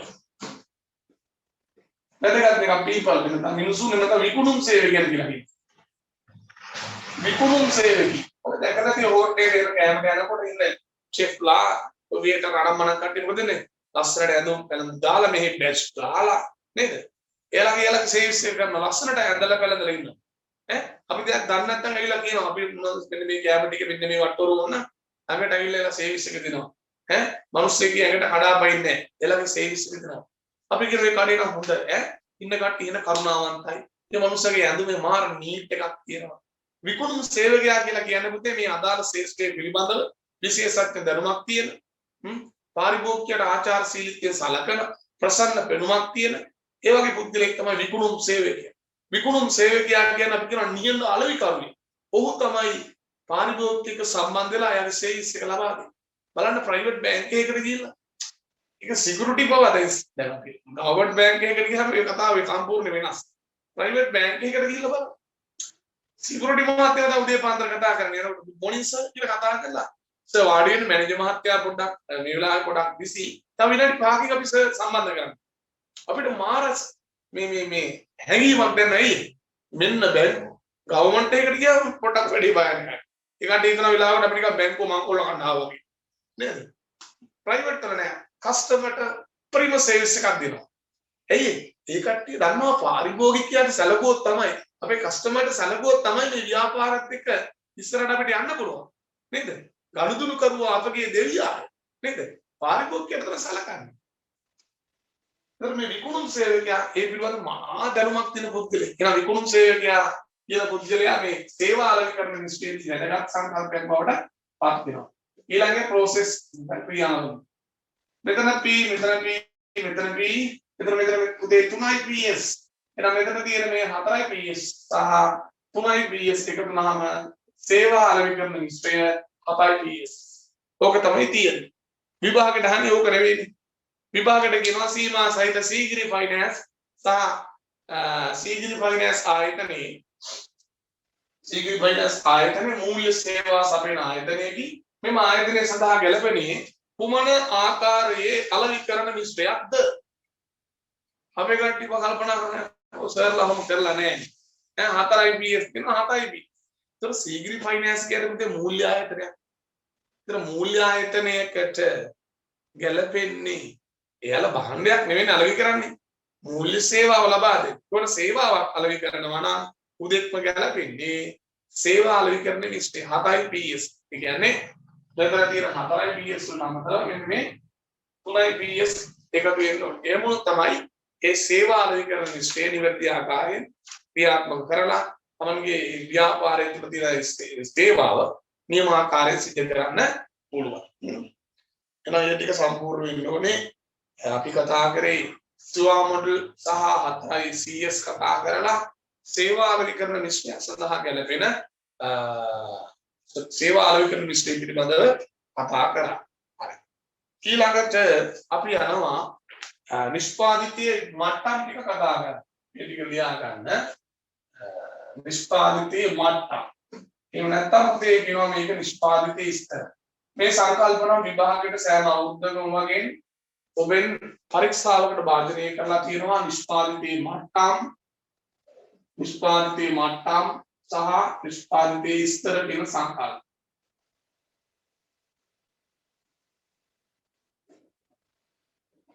වැදගත් එකක් people වෙනතන මිනිසුන් නැත්නම් විකුණුම් සේවකයන් කියලා කියනවා විකුණුම් සේවකී ඔය දැකලා තියෙන හෝටලේ එන කෑමට යනකොට ඉන්න චෙෆ්ලා ඔවියට රණමන කට්ටිය මොකද දෙන්නේ ලස්සනට ඇඳුම් පැළඳ දාලා මෙහි බෙස් දාලා නේද එයාලගේ සර්විස් එක කරන ලස්සනට ඇඳලා පැළඳලා ඉන්නවා අපි දැන් දන්නේ නැත්නම් ඇවිල්ලා කියනවා අපි මෙන්න මේ කෑම ටික මෙන්න මේ වට්ටෝරු වුණ ළඟට ඇවිල්ලා සර්විස් එක දෙනවා මිනිස්සෙක් ඇඟට කඩාපයින්නේ එළගේ සර්විස් එක දෙනවා අපි කියන මේ කඩේ නම් හොඳ ඉන්න කට්ටිය එන කරුණාවන්තයි මේ මිනිස්සගේ ඇඳුමේ මාර නීට් එකක් තියෙනවා විකුණුම් සේවකයා කියලා කියන්නේ පුතේ මේ අදාළ ශේෂ්ඨයේ පිළිබඳව විශේෂඥ දැනුමක් තියෙන පාරිභෝගිකයට ආචාරශීලීත්වය සලකන ප්‍රසන්න පෙනුමක් තියෙන ඒ වගේ පුද්ගලෙක් තමයි විකුණුම් සේවකයා. විකුණුම් සේවකයා කියන්නේ අපි කියන නියම අලෙවිකරුවෙක්. ඔහු තමයි පාරිභෝගික සම්බන්ධ වෙලා අයගේ සර්විස් එක ලබා දෙන්නේ. බලන්න ප්‍රයිවට් බැංක් එකකට ගිහිල්ලා ඒක සිකියුරිටි පවර් දැන් අපි ගවර්න්මන්ට් බැංක් එකකට ගියාම ඒ කතාව සම්පූර්ණ වෙනස්. ප්‍රයිවට් බැංක් එකකට ගිහිල්ලා බලන්න සිකියුරිටි මහත්තයා දැන් උදේ පාන්දර කතා කරන්නේ එනකොට මොනින් සර් කියලා කතා කළා සර් වාඩි වෙන්න මැනේජර් මහත්තයා පොඩ්ඩක් මේ වෙලාවේ පොඩ්ඩක් බිසි තව විනාඩි 5කින් අපි සර් සම්බන්ධ කරමු අපිට මාරස් මේ හැංගීමක් දැන් ඇයි මෙන්න බැංක් ගවර්න්මන්ට් එකකට ගියාම පොඩ්ඩක් වැඩි බයන්නේ ඒකට හිතන වෙලාවට අපි නිකන් බැංකුව මංකොල්ල ගන්න ආවා වගේ නේද ප්‍රයිවට් වල නෑ කස්ටමර්ට ප්‍රීම සර්විස් එකක් දෙනවා ඇයි ඒ කට්ටිය දන්නවා පාරිභෝගිකයාට සැලකුවොත් තමයි අපේ කස්ටමර්ට සැලකුවොත් තමයි මේ ව්‍යාපාරات එක්ක ඉස්සරහට අපිට යන්න පුළුවන් නේද ගනුදෙනු කරුවා අපගේ දෙවියා නේද පාරිභෝගිකයට තමයි සැලකන්නේ ඒතර මේ විකුණුම් සේවකයා ඒ පිළිබඳව මහා දැනුමක් තියෙන පුද්ගලෙක් කියන විකුණුම් සේවකයා කියන පුද්ගලයා මේ සේවා අලෙවිකරණ නිෂ්ඨේදී වැඩගත් සංකල්පයක් බවට පත් වෙනවා ඊළඟේ process ක්‍රියාව මෙතන P මෙතන P මෙතන P මෙතන පුතේ 3යි PS එහෙනම් මෙතන තියෙන මේ 4යි PS සහ 3යි PS එකතු වුනහම සේවා අලෙවිකරණ නිෂ්ඨය 7යි PS ඕක තමයි තියෙන්නේ විභාගයට අහන්නේ ඕක නෙවෙයිනේ විභාගයට කියනවා සීමා සහිත සීග්‍රී ෆයිනෑන්ස් සහ සීග්‍රී ෆයිනෑන්ස් ආයතනයේ සීග්‍රී ෆයිනෑන්ස් ආයතනයේ මූල්‍ය සේවා සපයන ආයතනයේදී මෙම ආයතනය සඳහා ගැලපෙන්නේ කුමන ආකාරයේ අලෙවිකරණ නිෂ්ඨයක්ද අපේ කට්ටිය කල්පනා කරනවා ඔය සර්ලා හැම කරලා නැහැ ඈ 4යි PS කියනවා 7යි B. ඒතර සීග්‍රී ෆයිනෑන්ස් කියන්නේ මූල්‍ය ආයතනයක්. ඒතර මූල්‍ය ආයතනයකට ගැලපෙන්නේ එයාලා භාණ්ඩයක් නෙවෙයි අලෙවි කරන්නේ. මූල්‍ය සේවාව ලබා දෙන්න. ඒකට සේවාවක් අලෙවි කරනවා නම් උදෙක්ම ගැලපෙන්නේ සේවා අලෙවි කරන නිෂ්ඨය 7යි PS. ඒ කියන්නේ මෙතන තියෙන 4යි PS වල අමතරව මෙන්න මේ 3යි PS එකතු වෙන්න ඕනේ. ඒ මොන තමයි ඒ සේවා අලෙවිකරණ නිෂ්ඨේ නිවැරදි ආකාරයෙන් ක්‍රියාත්මක කරලා තමන්ගේ ව්‍යාපාරයේ තුල තියෙන සේවාව නියමාකාරයෙන් සිදු කරන්න පුළුවන්. එහෙනම් ඒ ටික සම්පූර්ණ වෙන්න ඕනේ. අපි කතා කරේ ස්තුවා මොඩල් සහ 4 CS කතා කරලා සේවා අලෙවිකරණ නිෂ්ඨය සඳහා ගැලපෙන සේවා අලෙවිකරණ නිෂ්ඨය පිළිබඳව කතා කරා. හරි. ඊළඟට අපි යනවා නිෂ්පාදිතයේ මට්ටම් ටික කතා කරමු. මේ ටික ලියා ගන්න. නිෂ්පාදිතයේ මට්ටම්. එහෙම නැත්නම් පුතේ කියනවා මේක නිෂ්පාදිතයේ ස්තර. මේ සංකල්පන විභාගයට සෑම අවුරුද්දකම වගේ ඔබෙන් පරීක්ෂාවකට භාජනය කරලා තියෙනවා නිෂ්පාදිතයේ මට්ටම් සහ නිෂ්පාදිතයේ ස්තර කියන සංකල්ප.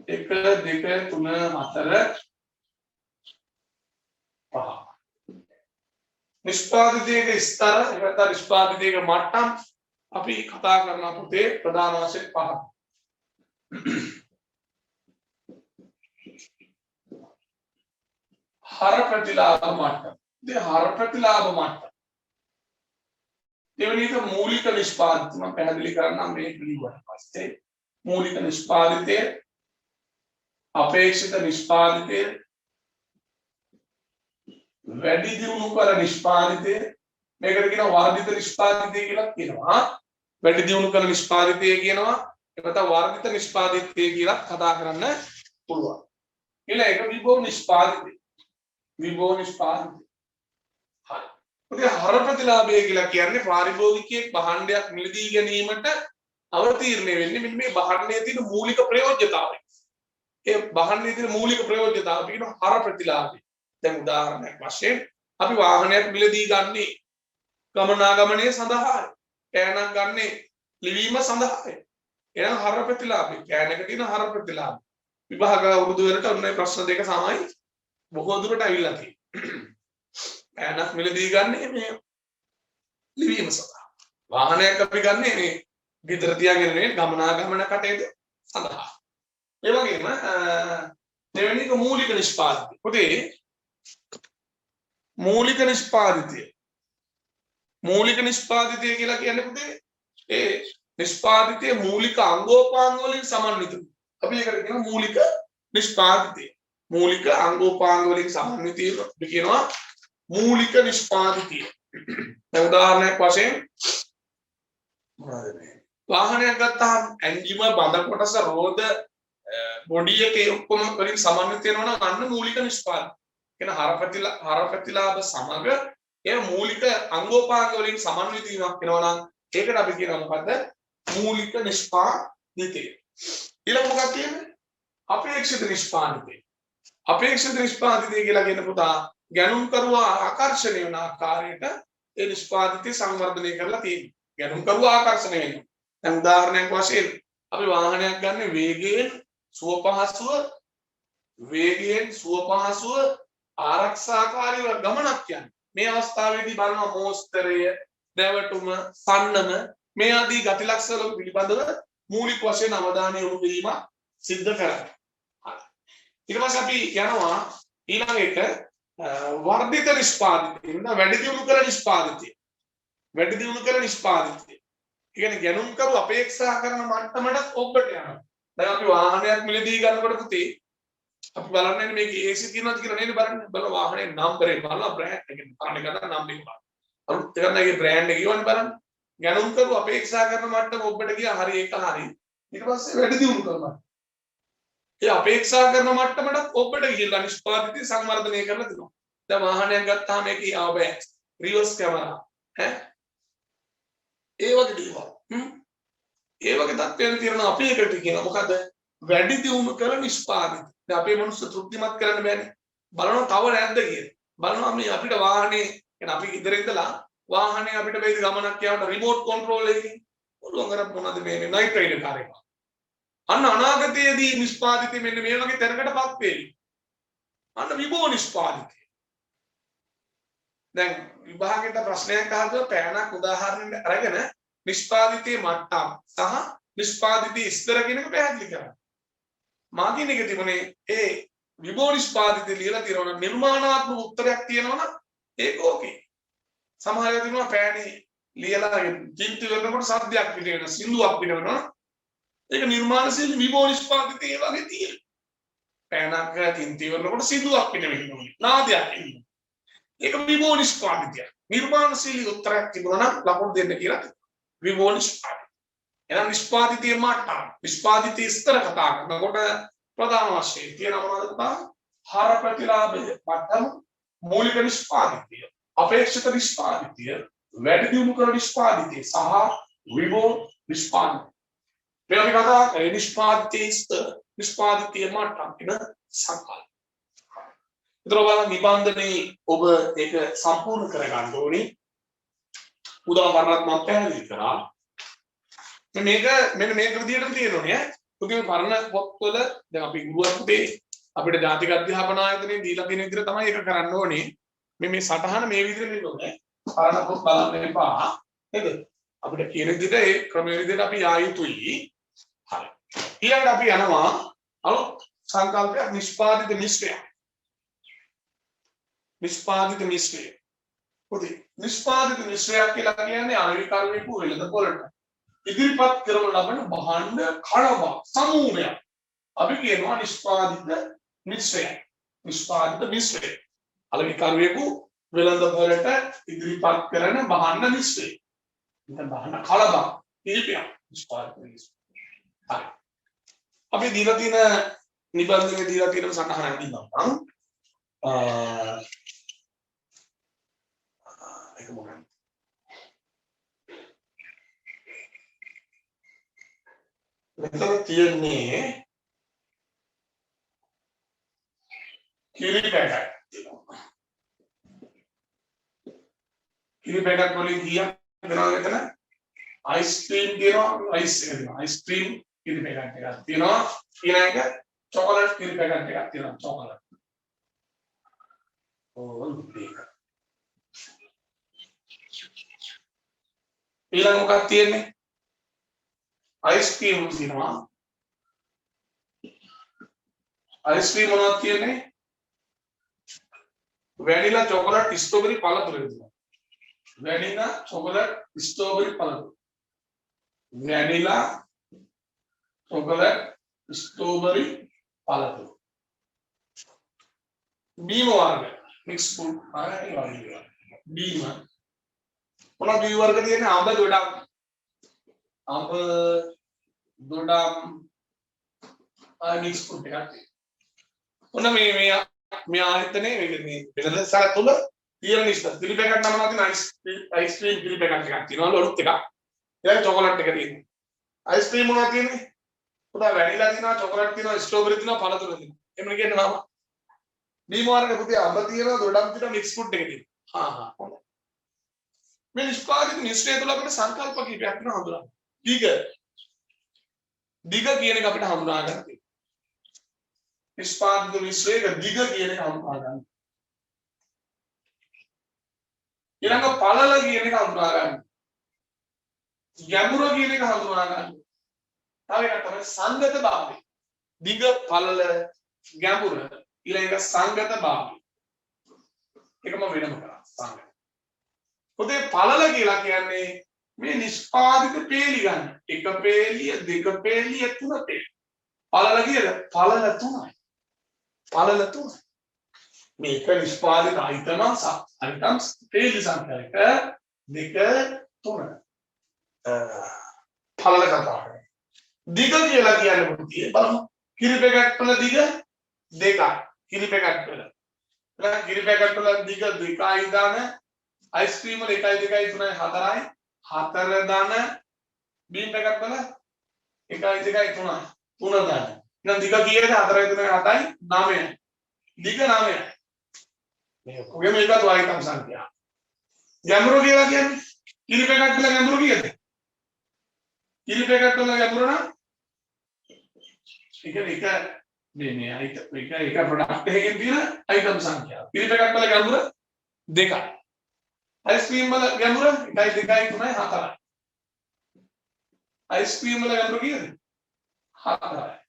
1 2 3 4 5 නිෂ්පාදිතයේ ස්තර එහෙම නිෂ්පාදිතයේ මට්ටම් අපි කතා කරන පුතේ ප්‍රධාන වශයෙන් 5. හර ප්‍රතිලාභ මට්ටම. ඉතින් හර ප්‍රතිලාභ මට්ටම. දෙවෙනි එක මූලික නිෂ්පාදිතය මම පැහැදිලි කරන්නම් මේ පිළිවෙලට පස්සේ. මූලික නිෂ්පාදිතය, අපේක්ෂිත නිෂ්පාදිතය, වැඩි දියුණු කළ නිෂ්පාදිතය, මේකට කියනවා වර්ධිත නිෂ්පාදිතය කියලා කියනවා. වැඩි දියුණු කළ නිෂ්පාදිතය කියනවා. එතකොට වර්ධිත නිෂ්පාදිතය කියලා කතා කරන්න පුළුවන්. ඊළඟ එක විභව නිෂ්පාදිතය. විභව නිෂ්පාදිතය. හරි. ඉතින් හර ප්‍රතිලාභය කියලා කියන්නේ පාරිභෝගිකයෙක් භාණ්ඩයක් මිලදී ගැනීමට අවතීර්ණය වෙන්නේ මෙන්න මේ භාණ්ඩයේ තියෙන මූලික ප්‍රයෝජනතාවය. ඒ භාණ්ඩයේ තියෙන මූලික ප්‍රයෝජනතාවය කියන හර ප්‍රතිලාභය. දැන් උදාහරණයක් වශයෙන් අපි වාහනයක් මිලදී ගන්නේ ගමනාගමනය සඳහායි. කෑනක් ගන්නේ ලිවීම සඳහායි. එහෙනම් හර ප්‍රතිලාභය. කෑනක තියෙන හර ප්‍රතිලාභය. විභාග උරුදු වෙනට ඔන්න ප්‍රශ්න දෙක සමයි බොහෝ දුරට අවිල්ලා තියෙනවා. කෑනක් මිලදී ගන්නේ මේ ලිවීම සඳහා. වාහනයක් අපි ගන්නේ මේ ගෙදර තියාගෙන නේ ගමනාගමන කටයුතු සඳහා. ඒ වගේම දෙවෙනි එක මූලික නිෂ්පාදිතය. පුතේ මූලික නිෂ්පාදිතය. මූලික නිෂ්පාදිතය කියලා කියන්නේ පුතේ ඒ නිෂ්පාදිතයේ මූලික අංගෝපාංග වලින් සමන්විත. අපි ඒකට කියනවා මූලික නිෂ්පාදිතය. මූලික අංගෝපාංග වලින් සමන්විතය කියනවා මූලික නිෂ්පාදිතය. දැන් උදාහරණයක් වශයෙන් වාහනයක් ගත්තාම එන්ජිම බඳ කොටස රෝද බොඩි එකේ ඔක්කොම වලින් සමන්විත වෙනවා නම් අන්න මූලික නිෂ්පාදිතය. කියන හර ප්‍රතිලාභ සමග ඒ මූලික අංගෝපාංග වලින් සමන්විත වීමක් වෙනවා නම් ඒකට අපි කියනවා මොකද්ද? මූලික නිෂ්පාදිතය. ඊළඟ මොකක්ද කියන්නේ? අපේක්ෂිත නිෂ්පාදිතය. අපේක්ෂිත නිෂ්පාදිතය කියලා කියන පුතා ගැනුම් කරුවා ආකර්ෂණය වන ආකාරයට ඒ නිෂ්පාදිතය සංවර්ධනය කරලා තියෙනවා. ගැනුම් කරුවා ආකර්ෂණය වෙනවා. දැන් උදාහරණයක් වශයෙන් අපි වාහනයක් ගන්න වේගයෙන් සුව පහසුව ආරක්ෂාකාරීව ගමනක් යන්නේ. මේ අවස්ථාවේදී බලනවා මෝස්තරය, දැවටුම, සන්නම මේ ආදී ගති ලක්ෂණ පිළිබඳව මූලික වශයෙන් අවධානය යොමු කිරීම සිද්ධ කරනවා. ඊට පස්සේ අපි යනවා ඊළඟ එක වර්ධිත නිෂ්පාදිතය. වැඩි දියුණු කළ නිෂ්පාදිතය. වැඩි දියුණු කළ නිෂ්පාදිතය. කියන්නේ ගැනුම් කරු අපේක්ෂා කරන මට්ටමට ඔබට යනවා. දැන් අපි වාහනයක් මිලදී ගන්නකොට පුතේ අපි බලන්නේ මේකේ AC තියෙනවද කියලා නේද බලන්න වාහනේ නම්බරේ බලලා බ්‍රෑන්ඩ් එකේ පාරේ ගන්න නම් එක බලන්න. අලුත් එකක් නැගේ බ්‍රෑන්ඩ් එක කියවන්න බලන්න. ගැනුම් කරු අපේක්ෂා කරන මට්ටම ඔබට ගියා හරි ඒක හරි. ඊට පස්සේ වැඩි දියුණු කරනවා. ඒ අපේක්ෂා කරන මට්ටමට ඔබට ගිහිල්ලා නිෂ්පාදිතය සංවර්ධනය කරලා දෙනවා. දැන් වාහනයක් ගත්තාම මේකේ ABS, රිවර්ස් කැමරා ඒ වගේ දේවල්. ඒ වගේ තත්ත්වයන් තියෙනවා අපි ඒකට කියනවා මොකද? වැඩි දියුණු කළ නිෂ්පාදිතය. දැන් අපේ මනුස්ස තෘප්තිමත් කරන්න බෑනේ. බලනවා තව නැද්ද කියලා. බලනවා මේ අපිට වාහනේ يعني අපි ඉදර ඉඳලා වාහනේ අපිට වෙයිද ගමනක් යවන්න රිමෝට් කන්ට්‍රෝල් එකකින් ඔළුව අර මොනවද මේ නයිට් රයිඩර් කාර් එක. අන්න අනාගතයේදී නිෂ්පාදිතය මෙන්න මේ වගේ තැනකටපත් වෙයි. අන්න විභව නිෂ්පාදිතය. දැන් විභාගයට ප්‍රශ්නයක් අහලා පෑනක් උදාහරණයක් අරගෙන නිෂ්පාදිතයේ මට්ටම් සහ නිෂ්පාදිතයේ ස්තර කියන එක පැහැදිලි කරන්න. මාකින් එකේ තිබුණේ ඒ විභව නිෂ්පාදිතය ලියලා තියෙනවා නිර්මාණාත්මක උත්තරයක් තියෙනවනම් ඒක ඕකේ. සමහර ඒවා තියෙනවා පෑනේ ලියලා කිංති වෙනකොට සද්දයක් පිට වෙන සින්දුවක් පිට වෙනවා. ඒක නිර්මාණශීලී විභව නිෂ්පාදිතය ඒ වගේ තියෙනවා. පෑනක් කිංති වෙනකොට සින්දුවක් පිට වෙනවා. නාදයක් එනවා. ඒක විභව නිෂ්පාදිතය. නිර්මාණශීලී උත්තරයක් තිබුණා නම් ලකුණු දෙන්න කියලා විභව නිෂ්පාදිතය. එහෙනම් නිෂ්පාදිතයේ මට්ටම නිෂ්පාදිතයේ ස්තර කතා කරනකොට ප්‍රධාන වශයෙන් තියෙන මොනවද? හර ප්‍රතිලාභය මට්ටම, මූලික නිෂ්පාදිතය, අපේක්ෂිත නිෂ්පාදිතය, වැඩි දියුණු කරන නිෂ්පාදිතය සහ විභව නිෂ්පාදිතය. මේ අපි කතා කරේ නිෂ්පාදිතයේ ස්තර, නිෂ්පාදිතයේ මට්ටම කියන සංකල්ප. ඒතර බලන්න නිබන්ධනේ ඔබ ඒක සම්පූර්ණ කරගන්න ඕනේ. උදාහරණයක් මම පැහැදිලි කරා. මේක මෙන්න මේක විදිහටම තියෙනෝනේ ඈ. ඔකේ පරණ පොත්වල දැන් අපි ගුරුවරු පුතේ අපිට ජාතික අධ්‍යාපන ආයතනයේ දීලා තියෙන විදිහට තමයි ඒක කරන්න ඕනේ. මේ සටහන මේ විදිහට ලියන්න ඕනේ. පරණ පොත් බලන්න එපා. නේද? අපිට කියන විදිහට ඒ ක්‍රමයේ විදිහට අපි යා යුතුයි. හරි. ඊළඟට අපි යනවා අලුත් සංකල්පයක් නිෂ්පාදිත මිශ්‍රය. නිෂ්පාදිත මිශ්‍රය. පුතේ නිෂ්පාදිත මිශ්‍රයක් කියලා කියන්නේ අනිවිකරණය වෙලද පොළට ඉදිරිපත් කරන ලබන භාණ්ඩ කණව සමූහයක් අපි කියනවා නිෂ්පාදිත මිශ්‍රය. නිෂ්පාදිත මිශ්‍රය. අලවිකරුවෙකු වෙළඳ පොළට ඉදිරිපත් කරන භාණ්ඩ මිශ්‍රය. ඉතින් භාණ්ඩ කලබ ඉරිපියක් නිෂ්පාදිත මිශ්‍රය. හරි. අපි දීලා තියෙන නිබන්ධනයේ දීලා තියෙන සටහනක් දින්නම්. ඒක මොකක්ද? මෙතන තියෙන්නේ කිරි පැකට්. කිරි පැකට් වලින් කීයක් දෙනවද මෙතන? අයිස්ක්‍රීම් තියෙනවා, අයිස් එක තියෙනවා. අයිස්ක්‍රීම් කිරි පැකට් එකක් තියෙනවා. ඊළඟ එක චොකලට් කිරි පැකට් එකක් තියෙනවා. චොකලට්. ඕල් දෙක. ඊළඟ මොකක්ද තියෙන්නේ? අයිස්ක්‍රීම් තියෙනවා. අයිස්ක්‍රීම් මොනවද කියන්නේ? වැනිලා චොකලට් ස්ට්‍රෝබෙරි පළතුරු තියෙනවා. වැනිලා චොකලට් ස්ට්‍රෝබෙරි පළතුරු. වැනිලා චොකලට් ස්ට්‍රෝබෙරි පළතුරු. බීම වර්ග මික්ස් ෆුඩ් ආයි වර්ග. බීම මොනවද බී වර්ග තියෙන්නේ? අඹ දොඩම්. අඹ දොඩම් මික්ස් ෆුඩ් එකක් තියෙනවා. ඔන්න මේ ආයතනයේ මේ වෙළඳසාල තුල තියෙන නිෂ්පත්ති කිරි පැකට් නම නැතින අයිස්ක්‍රීම් කිරි පැකට් එකක් තියෙනවා ලොඩුත් එකක්. ඊළඟ චොකලට් එක තියෙනවා. අයිස්ක්‍රීම් මොනවද තියෙන්නේ? පුතා වැනිලා තියෙනවා, චොකලට් තියෙනවා, ස්ට්‍රෝබෙරි තියෙනවා, පළතුරු තියෙනවා. එමුණ කියන නම. බීම වර්ග පුතේ අඹ තියෙනවා, දොඩම් තියෙනවා, මික්ස් ෆුඩ් එක තියෙනවා. හොඳයි. මේ නිෂ්පාදිත මිශ්‍රය තුළ අපිට සංකල්ප කිහිපයක් වෙනවා හඳුනගන්න. දිග කියන එක අපිට හඳුනා ගන්න තියෙනවා. නිෂ්පාදිත මිශ්‍රයක දිග කියන එක හඳුනා ගන්න. ඊළඟ පළල කියන එක හඳුනා ගන්න. ගැඹුර කියන එක හඳුනා ගන්න. තව එකක් තමයි සංගත භාවය. දිග පළල ගැඹුර ඊළඟ සංගත භාවය. ඒකම වෙනම කරා සංගත. පොතේ පළල කියලා කියන්නේ මේ නිෂ්පාදිත පේලි ගන්න. එක පේලිය, දෙක පේලිය, තුන පේලිය. පළල කියලා පළල තුනයි. පළල තුනයි. මේක නිෂ්පාදිත අයිටම්ස් පේලි සංඛ්‍යා 1 2 3. පළල කතා කරන්නේ. දිග කියලා කියන්නේ මොකක්ද? බලමු. කිරි පැකට් වල දිග 2යි. කිරි පැකට් වල. එහෙනම් කිරි පැකට් වල දිග 2යි දාන අයිස්ක්‍රීම් වල 1 2 3 4යි 4 දාන බීම් පැකට් වල 1 2 3 3 දාන. එහෙනම් දිග කීයද? 4 3 7යි 9යි. දිග 9යි. ඔගේ මේකත් ආයිටම් සංඛ්‍යා. ගැඹුරු කියලා කියන්නේ කිරි පැකට් වල ගැඹුරු කීයද? කිරි පැකට් වල ගැඹුරු නම් එක මේ එක ප්‍රොඩක්ට් එකකින් තියෙන ආයිටම් සංඛ්‍යාව. කිරි පැකට් වල ගැඹුර 2යි. අයිස්ක්‍රීම් වල ගැඹුර 1 2 3 4යි. අයිස්ක්‍රීම් වල ගැඹුර කීයද? 4යි.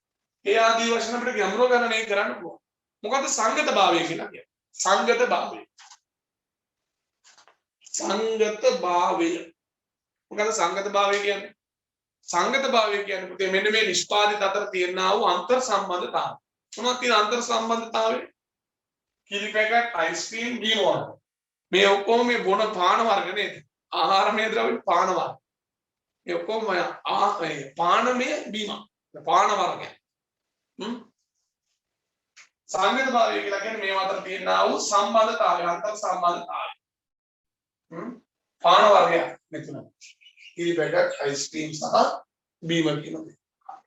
ඒ ආදී වශයෙන් අපිට ගැඹුරු ගණනය කරන්න පුළුවන්. මොකද සංගත භාවය කියලා කියන්නේ. සංගත භාවය. සංගත භාවය. මොකද සංගත භාවය කියන්නේ? සංගත භාවය කියන්නේ පුතේ මෙන්න මේ නිෂ්පාදිත අතර තියෙනා වූ අන්තර් සම්බන්ධතාවය. මොනවද තියෙන අන්තර් සම්බන්ධතාවය? කිරි පැකට්, අයිස්ක්‍රීම්, බීම වර්ග. මේ ඔක්කොම මේ බොන පාන වර්ග නේද? ආහාරමය ද්‍රව්‍ය පාන වර්ග. මේ ඔක්කොම පානමය බීම. පාන වර්ගය. සංගත භාවය කියලා කියන්නේ මේ අතර තියෙනා වූ සම්බන්ධතාවය, අන්තර් සම්බන්ධතාවය. පාන වර්ගය මෙතන. කිරි පැකට්, අයිස්ක්‍රීම් සහ බීම කියනවා.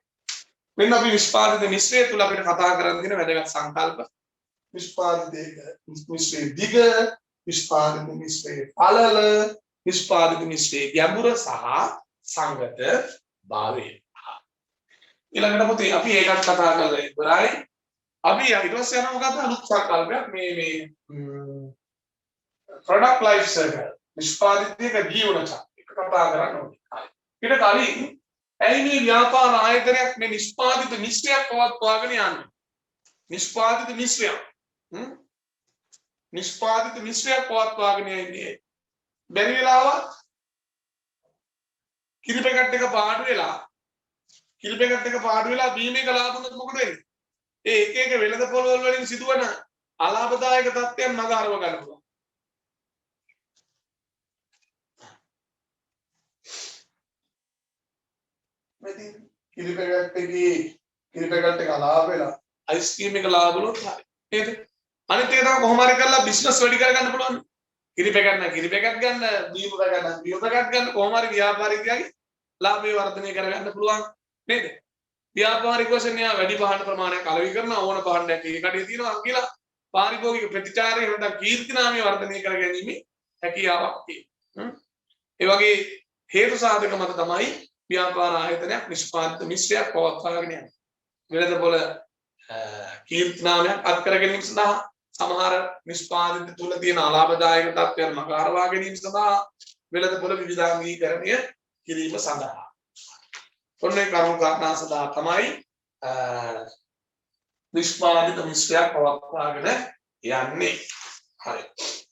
මෙන්න අපි නිෂ්පාදිත මිශ්‍රය තුල අපිට කතා කරන්න තියෙන වැදගත් සංකල්ප. නිෂ්පාදිත මිශ්‍රයේ දිග, නිෂ්පාදිත මිශ්‍රයේ පළල, නිෂ්පාදිත මිශ්‍රයේ ගැඹුර සහ සංගත භාවය. ඊළඟට පුතේ අපි ඒකත් කතා කරලා ඉවරයි. අපි ඊට පස්සේ යනවා මොකද්ද අලුත් සංකල්පයක් මේ product life cycle නිෂ්පාදිතයක ජීවන චක්‍රය කතා කරන්න ඕනේ. ඊට කලින් ඇයි මේ ව්‍යාපාර ආයතනයක් මේ නිෂ්පාදිත මිශ්‍රයක් පවත්වාගෙන යන්නේ? නිෂ්පාදිත මිශ්‍රයක්. නිෂ්පාදිත මිශ්‍රයක් පවත්වාගෙන යන්නේ. බැරි වෙලාවත් කිරි පැකට් එක පාඩු වෙලා බීම එක ලාභුනොත් මොකද වෙන්නේ? ඒ එක වෙළඳ පොළවල් වලින් සිදුවන අලාභදායක තත්ත්වයන් මග හරව ගන්න පුළුවන්. කිරි පැකට් එක ලාභ වෙලා අයිස්ක්‍රීම් එක ලාභුනොත් හරි. නේද? අනිත් එක තමයි කොහොම හරි කරලා බිස්නස් වැඩි කරගන්න පුළුවන්. කිරි පැකට් ගන්න, බීම පැකට් ගන්න කොහොම හරි ව්‍යාපාරිකයාගේ ලාභය වර්ධනය කරගන්න පුළුවන් නේද? ව්‍යාපාරික වශයෙන් යා වැඩි භාණ්ඩ ප්‍රමාණයක් අලෙවි කරන ඕන භාණ්ඩයක් ඒකඩේ තියෙනවා කියලා පාරිභෝගික ප්‍රතිචාරය නැත්නම් කීර්තිනාමය වර්ධනය කර ගැනීම හැකියාවක් තියෙනවා. ඒ වගේ හේතු සාධක මත තමයි ව්‍යාපාර ආයතනයක් නිෂ්පාදිත මිශ්‍රයක් පවත්වාගෙන යන්නේ. වෙළඳපොළ කීර්තිනාමයක් අත් කර ගැනීම සඳහා සමහර නිෂ්පාදිත තුල තියෙන අලාභදායක තත්ත්වයන් මග හරවා ගැනීම සඳහා වෙළඳපොළ විවිධාංගීකරණය කිරීම සඳහා ඔන්නේ කරුණු කාරණා සඳහා තමයි නිෂ්පාදිත මිශ්‍රයක් පවත්වාගෙන යන්නේ. හරි.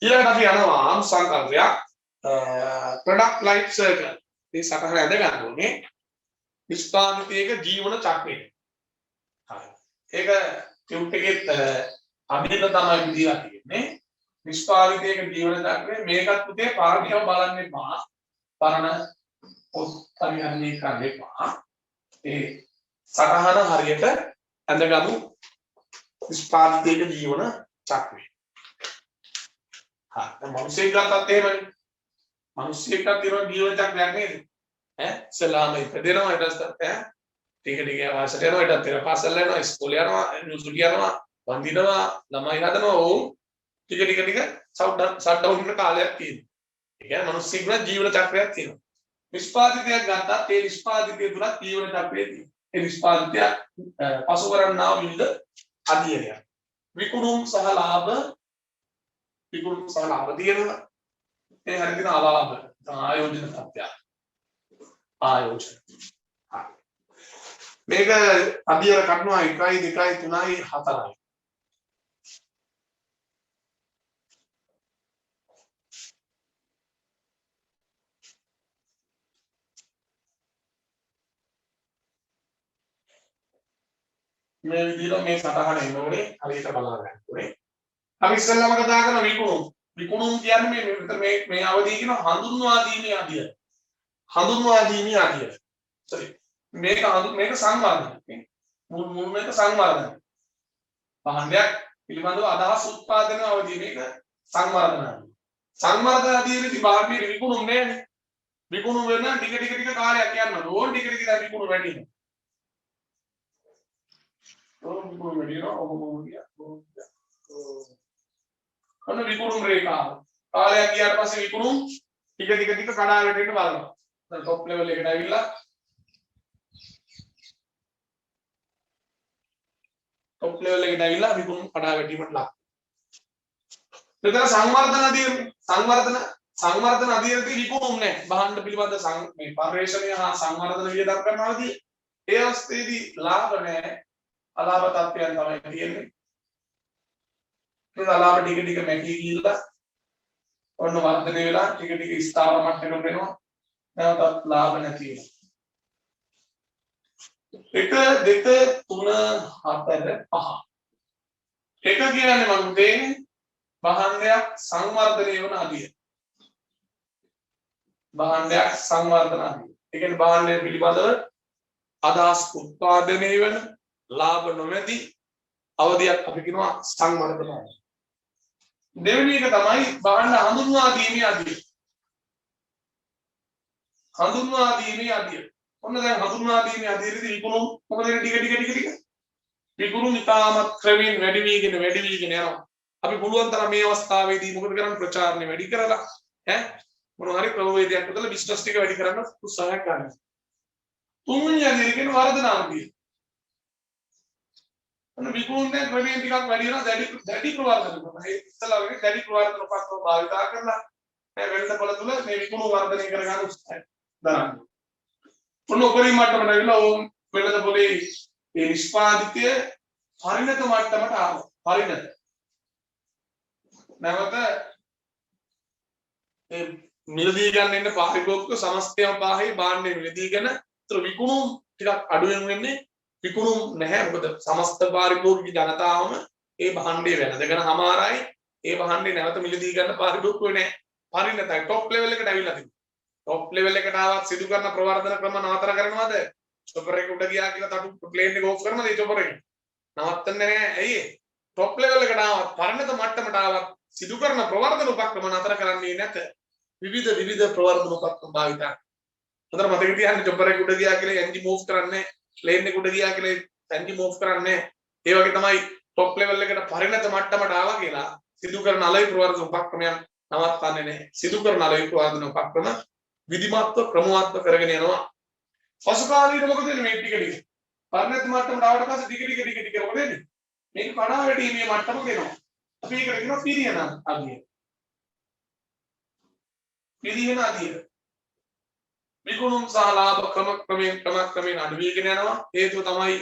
ඊළඟට අපි යනවා සංකල්පයක් product life cycle. මේ සටහන ඇඳ ගන්න ඕනේ නිෂ්පාදිතයක ජීවන චක්‍රය. හරි. ඒක ටියුට් එකෙත් අභිධ තමයි විදිහට තියෙන්නේ. නිෂ්පාදිතයක ජීවන චක්‍රය මේකත් පුතේ පාඩියව බලන්න එපා. පරණ පොත් පරිහරණය කරන්න එපා. ඒ සටහන හරියට ඇඳගමු නිෂ්පාදිතයක ජීවන චක්‍රය. හා දැන් මිනිස්සෙක් ගත්තත් එහෙමනේ. මිනිස්සෙක්ට තියෙන ජීවන චක්‍රයක් නේද? සලාම ඉපදෙනවා ඊට පස්සේ ටික ටික අවශ්‍ය කරනවා ඊට පස්සේ පාසල් යනවා ඉස්කෝලේ යනවා යුනිවර්සිටි යනවා වඳිනවා ළමයි හදනවා ඕම් ටික ෂට්ඩවුන් වෙන කාලයක් තියෙනවා. ඒ කියන්නේ මිනිස්සෙක්ට ජීවන චක්‍රයක් තියෙනවා. නිෂ්පාදිතයක් ගත්තත් ඒ නිෂ්පාදිතය තුල ජීවන චක්‍රය තියෙනවා. ඒ නිෂ්පාදිතය පසු කරන්නා වූ විවිධ අධ්‍යයනයක්. විකුණුම් සහ ලාභ තියෙනවා. ඒ හරියට අලාභ ආයෝජන තත්ත්වයක්. ආයෝජන. මේක අධ්‍යයන කරනවා 1 2 3 4යි. මේ විදිහට මේ සටහන එනෝනේ හරියට බලා ගන්න ඕනේ. අපි ඉස්සෙල්ලාම කතා කරන විකුණුම්. විකුණුම් කියන්නේ මේ අවදී කියන හඳුන්වා දීමේ අධ්‍යයන. sorry. මේක සංවර්ධනය. මුල් මේක සංවර්ධනය. භාණ්ඩයක් පිළිබඳව අදහස් උත්පාදන අවදී මේක සංවර්ධනය. සංවර්ධන අධ්‍යයනයේදී භාණ්ඩයේ විකුණුම් නෑනේ. විකුණුම් වෙන ටික කාලයක් යනවා. ඕන ටික විකුණුම් වැඩි වෙනවා. ඔන්න විකුණුම් රේඛාව. කාලයක් ගියාට පස්සේ විකුණුම් ටික කඩා වැටෙන්න බලනවා. දැන් টොප් ලෙවල් එකට ඇවිල්ලා විකුණුම් කඩා වැටීමට ලක්. එතන සංවර්ධන අධ්‍යයනයේ විකුණුම් නැහැ. භාණ්ඩ පිළිබඳ මේ පරිශ්‍රණය හා සංවර්ධන වියදම් කරනවාදී ඒ අවස්ථේදී ලාභ නැහැ. අලාභ තත්ත්වයන් තමයි තියෙන්නේ. ඒ අලාභ ටික ටික මැටි ගිහිල්ලා ඔන්න වර්ධනය වෙලා ටික ටික ස්ථාවර මට්ටමකට එනවා. නැවතත් ලාභ නැති වෙනවා. 1 2 3 4 5 එක කියන්නේ මම දෙන්නේ භාණ්ඩයක් සංවර්ධනය වන අදිය. භාණ්ඩයක් සංවර්ධන අදිය. ඒ කියන්නේ භාණ්ඩය පිළිබඳව අදහස් උත්පාදනය වෙන ලාභ නොමැති අවධියක් අපි කියනවා සංවර්ධනය. දෙවෙනි එක තමයි භාණ්ඩ හඳුන්වා දීමේ අදිය. හඳුන්වා දීමේ අදිය. ඔන්න දැන් හඳුන්වා දීමේ අදියේදී විකුණුම් මොකද ටික විකුණුම් ඉතාමත් ක්‍රමයෙන් වැඩි වීගෙන යනවා. අපි පුළුවන් තරම් මේ අවස්ථාවේදී මොකද කරන්නේ ප්‍රචාරණය වැඩි කරලා මොනවා හරි ක්‍රමවේදයක් උදලා බිස්නස් ටික වැඩි කරන්න උත්සාහයක් ගන්න. තුන්වෙනි අදියර කියන වර්ධනාවදී. අන්න විකුණුම් දැන් ක්‍රමයෙන් ටිකක් වැඩි වෙනවා දැඩි ප්‍රවර්ධන කරනවා. ඒ ඉස්සලා වගේ දැඩි ප්‍රවර්ධන උපක්‍රම භාවිතා කරලා වෙළඳපොළ තුල මේ විකුණුම් වර්ධනය කර ගන්න උත්සාහය දරන්න. ඔන්න උපරිම මට්ටමට ඇවිල්ලා ඕම් වෙළඳපොලේ ඒ නිෂ්පාදිතය පරිණත මට්ටමට ආවා. පරිණත. නැවත ඒ මිලදී ගන්න ඉන්න පාරිභෝගික සමස්තයම පාහේ භාණ්ඩේ මිලදී ගන්න. ඒතර විකුණුම් ටිකක් අඩුවෙන් වෙන්නේ විකුණුම් නැහැ. මොකද සමස්ත පාරිභෝගික ජනතාවම ඒ භාණ්ඩේ වැළඳගෙන හමාරයි. ඒ භාණ්ඩේ නැවත මිලදී ගන්න පාරිභෝගිකව නැහැ. පරිණතයි টොප් ලෙවල් එකට ඇවිල්ලා තිබුණා. টොප් ලෙවල් එකට ආවත් සිදු කරන ප්‍රවර්ධන ක්‍රම නතර කරනවද? චොපර් එක උඩ ගියා කියලා තටු ප්ලේන් එක ඕෆ් කරනවද ඒ චොපර් එක? නවත්තන්නේ නැහැ. ඇයි ඒ? টොප් ලෙවල් එකට ආවත් පරිණත මට්ටමට ආවත් සිදු කරන ප්‍රවර්ධන උපක්‍රම නතර කරන්නේ නැත. විවිධ ප්‍රවර්ධන උපක්‍රම භාවිතා. හොඳට මතක තියාගන්න චොපර් එක උඩ ගියා කියලා එන්ජින් මූව් කරන්නේ, ප්ලේන් එක උඩ ගියා කියලා එන්ජින් මූව් කරන්නේ. ඒ වගේ තමයි টොප් ලෙවල් එකට පරිණත මට්ටමට ආවා කියලා සිදු කරන අලයි ප්‍රවර්ධන උපක්‍රමයන් නවත්තන්නේ නැහැ. සිදු කරන අලයි ප්‍රවර්ධන උපක්‍රම විධිමත්ව ක්‍රමවත්ව කරගෙන යනවා. පසු කාලීන මොකද වෙන්නේ මේ ටික පරිණත මට්ටමට ආවට පස්සේ ටික මොකද වෙන්නේ? මේක කඩා වැටීමේ මට්ටමක එනවා. අපි ඒකට කියනවා පිරියන අදිය. පිරියන අදිය. විකුණුම් සහ ලාභ ක්‍රමයෙන් අඩු වීගෙන යනවා. හේතුව තමයි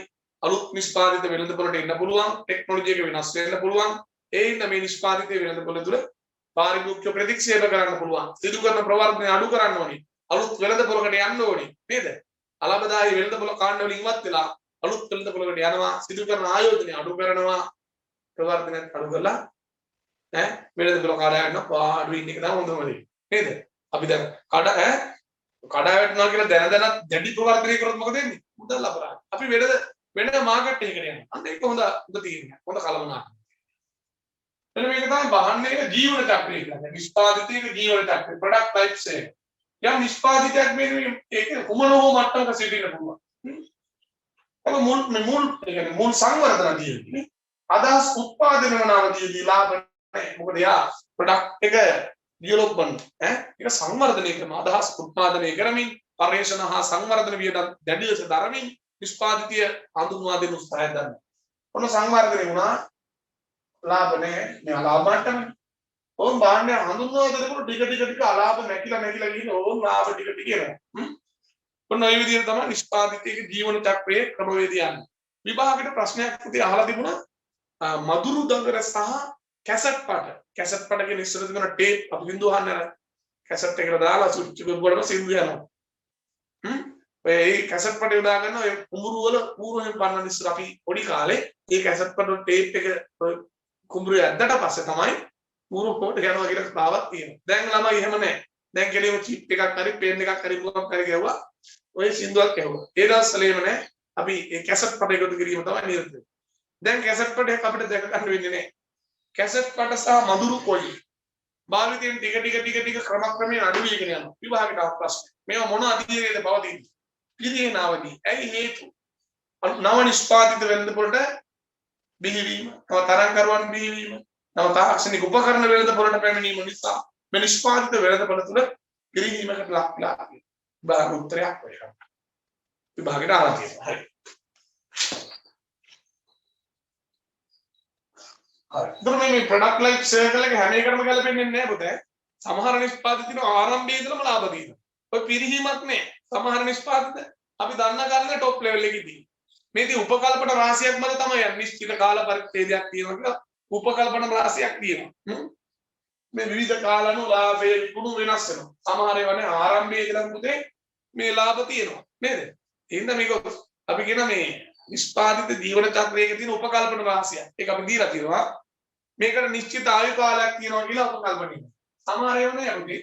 අලුත් නිෂ්පාදිත වෙළඳපොළට එන්න පුළුවන්, ටෙක්නොලොජි එක වෙනස් වෙන්න පුළුවන්. ඒ හින්දා මේ නිෂ්පාදිත වෙළඳපොළ තුළ පාරිභෝගික ප්‍රතික්ෂේප කරන්න පුළුවන්. සිදු කරන ප්‍රවර්ධනය අඩු කරන්න ඕනේ. අලුත් වෙළඳපොළකට යන්න ඕනේ. නේද? අලබදායි වෙළඳපොළ කාණ්ඩ වලින් ඉවත් වෙලා අලුත් වෙළඳපොළකට යනවා. සිදු කරන ආයෝජනය අඩු කරනවා. ප්‍රවර්ධනය අඩු කරලා වෙළඳපොළ කඩා ගන්න පාඩු ඉන්න එක තමයි හොඳම දේ. නේද? අපි දැන් කඩා වැටෙනවා කියලා දැන දැඩි ප්‍රවර්ධනය කරොත් මොකද වෙන්නේ? මුදල් අපරාධ. අපි වෙන මාකට් එකකට යනවා. අන්න ඒක හොඳ තීරණයක්. හොඳ කලමනාකරණයක්. එතන මේක තමයි භාණ්ඩයක ජීවන චක්‍රය කියන්නේ. නිෂ්පාදිතයක ජීවන චක්‍රය. ප්‍රොඩක්ට් ටයිප්ස් එක. යම් නිෂ්පාදිතයක් මේ ඒක කුමනෝ මට්ටමක සිටින්න පුළුවන්. ඒක මුල් සංවර්ධන තියෙන්නේ. අදහස් උත්පාදනය වන අවධියේදී ලාභ නැහැ. මොකද යා ප්‍රොඩක්ට් එක ඩෙවලොප්මන්ට් ඒක සංවර්ධනය කරන අදහස් උත්පාදනය කරමින් පරිශ්‍රණ හා සංවර්ධන වියට දැඩි ලෙස දරමින් නිෂ්පාදිතය හඳුන්වා දෙන උත්සාහය දරනවා. ඔන්න සංවර්ධනය වුණා ලාභ නැහැ. මේ ලාභ මට්ටම. ඕම් භාණ්ඩය හඳුන්වා දෙනකොට ටික අලාභ නැකිලා ගිහින් ඕම් ලාභ ටික එනවා. ඔන්න ওই විදිහට තමයි නිෂ්පාදිතයේ ජීවන චක්‍රයේ ක්‍රමවේදය යන්නේ. විභාගයට ප්‍රශ්නයක් පුතේ අහලා තිබුණා මදුරු දඟර සහ කැසට් පට. කැසට් පට කියන ඉස්සර තිබුණ ටේප් අපි බින්දුව අහන්න අර කැසට් එකට දාලා ස්විච් එක ගොඩම සින්දු යනවා. ඔය කැසට් පට යොදා ගන්න ඔය කුඹුරු වල පූර්වෙන් පන්නන ඉස්සර අපි පොඩි කාලේ මේ කැසට් පට ටේප් එක කුඹුරු ඇද්දට පස්සේ තමයි පූර්ව කොට යනවා කියලා කතාවක් තියෙනවා. දැන් ළමයි එහෙම නැහැ. දැන් කෙලිම චිප් එකක් හරි පේන් එකක් හරි මොකක් හරි ගැව්වා ඔය සින්දුවක් ඇහුවා. ඒ දවස්වලේම නැහැ. අපි මේ කැසට් පට එකතු කිරීම තමයි නිරත වෙන්නේ. දැන් කැසට් පට එක අපිට දැක ගන්න වෙන්නේ නැහැ. කැසට් පට සහ මధుරු කොයි භාවිතයෙන් ටික ක්‍රමක්‍රමයෙන් අඩු වෙගෙන යනවා. විභාගයට ආව ප්‍රශ්න. මේවා මොන අධීරයේද පවතින්නේ? පිළිහෙනාවදී. ඇයි හේතු? නව නිෂ්පාදිත වෙළඳපොළට බිහිවීම, තව තරංකරුවන් බිහිවීම, නව තාක්ෂණික උපකරණ වෙළඳපොළට පැමිණීම නිසා මේ නිෂ්පාදිත වෙළඳපොළ තුළ පිළිහිමකට ලක් වෙලා තියෙනවා. විභාග උත්තරයක් ඔය කරා. විභාගයට ආවා තියෙනවා. හරි. හරි. මේ ප්‍රොඩක්ට් ලයිෆ් සර්කල් එක හැම එකටම ගැලපෙන්නේ නැහැ පුතේ. සමහර නිෂ්පාදිත තියෙන ආරම්භයේ ඉඳලම ලාභ දිනවා. ඔය පිරිහීමක් නෑ. සමහර නිෂ්පාදිත අපි දන්න ගන්න টොප් ලෙවල් එකේදී. මේදී උපකල්පන රාශියක් මත තමයි නිශ්චිත කාල පරිච්ඡේදයක් තියෙනවා කියලා උපකල්පන රාශියක් තියෙනවා. මේ විවිධ කාලණු ලාභයේ ගුණ වෙනස් වෙනවා. සමහර ඒවා නේ ආරම්භයේ ඉඳන් පුතේ මේ ලාභ තියෙනවා නේද? එහෙනම් මේක අපි කියන මේ නිෂ්පාදිත ජීවන චක්‍රයක තියෙන උපකල්පන රාශියක්. ඒක අපි දීලා තියෙනවා. මේකට නිශ්චිත ආයු කාලයක් තියෙනවා කියලා උපකල්පන ඉන්නවා. සමහර ඒවා නේ අපි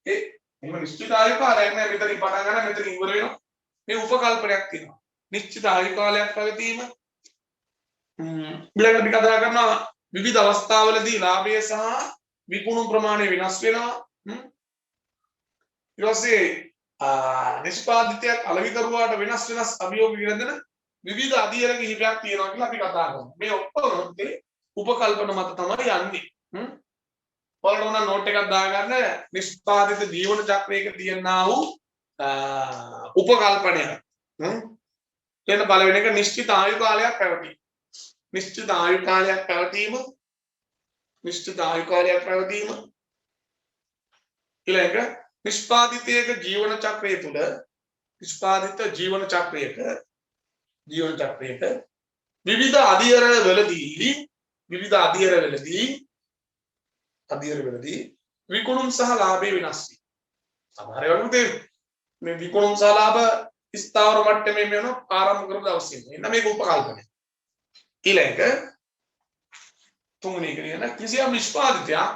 එහෙම නිශ්චිත ආයු කාලයක් නෑ මෙතනින් පටන් ගන්න මෙතනින් ඉවර වෙනවා. මේ උපකල්පනයක් තියෙනවා. නිශ්චිත ආයු කාලයක් පැවතීම ඊළඟට අපි කතා කරනවා විවිධ අවස්ථාවලදී ලාභය සහ විකුණු ප්‍රමාණය වෙනස් වෙනවා. ඊට පස්සේ නිෂ්පාදිතයක් අලෙවිකරුවාට වෙනස් අභියෝග විරදෙන විවිධ අධීර කිහිපයක් තියෙනවා කියලා අපි කතා කරනවා. මේ ඔක්කොම උපකල්පන මත තමයි යන්නේ. ඔයාලට උනා නෝට් එකක් දාගන්න නිෂ්පාදිත ජීවන චක්‍රයක තියෙනා වූ උපකල්පනය. කියන පළවෙනි එක නිශ්චිත ආයු කාලයක් පැවතීම. නිශ්චිත ආයු කාලයක් පැවතීම. නිශ්චිත ආයු කාලයක් පැවතීම. ඊළඟ නිෂ්පාදිතයක ජීවන චක්‍රය තුළ නිෂ්පාදිත ජීවන චක්‍රයක විවිධ අධීරවලදී විකුණුම් සහ ලාභය වෙනස් වී. සමහර වෙලාවට මේ විකුණුම් සහ ලාභ ස්ථාවර මට්ටමේ වෙන ආරම්භ කරපු දවසේ. එන්න මේක උපකල්පනය. ඊළඟ තුන්වෙනි එක කියන කිසියම් නිෂ්පාදිතයක්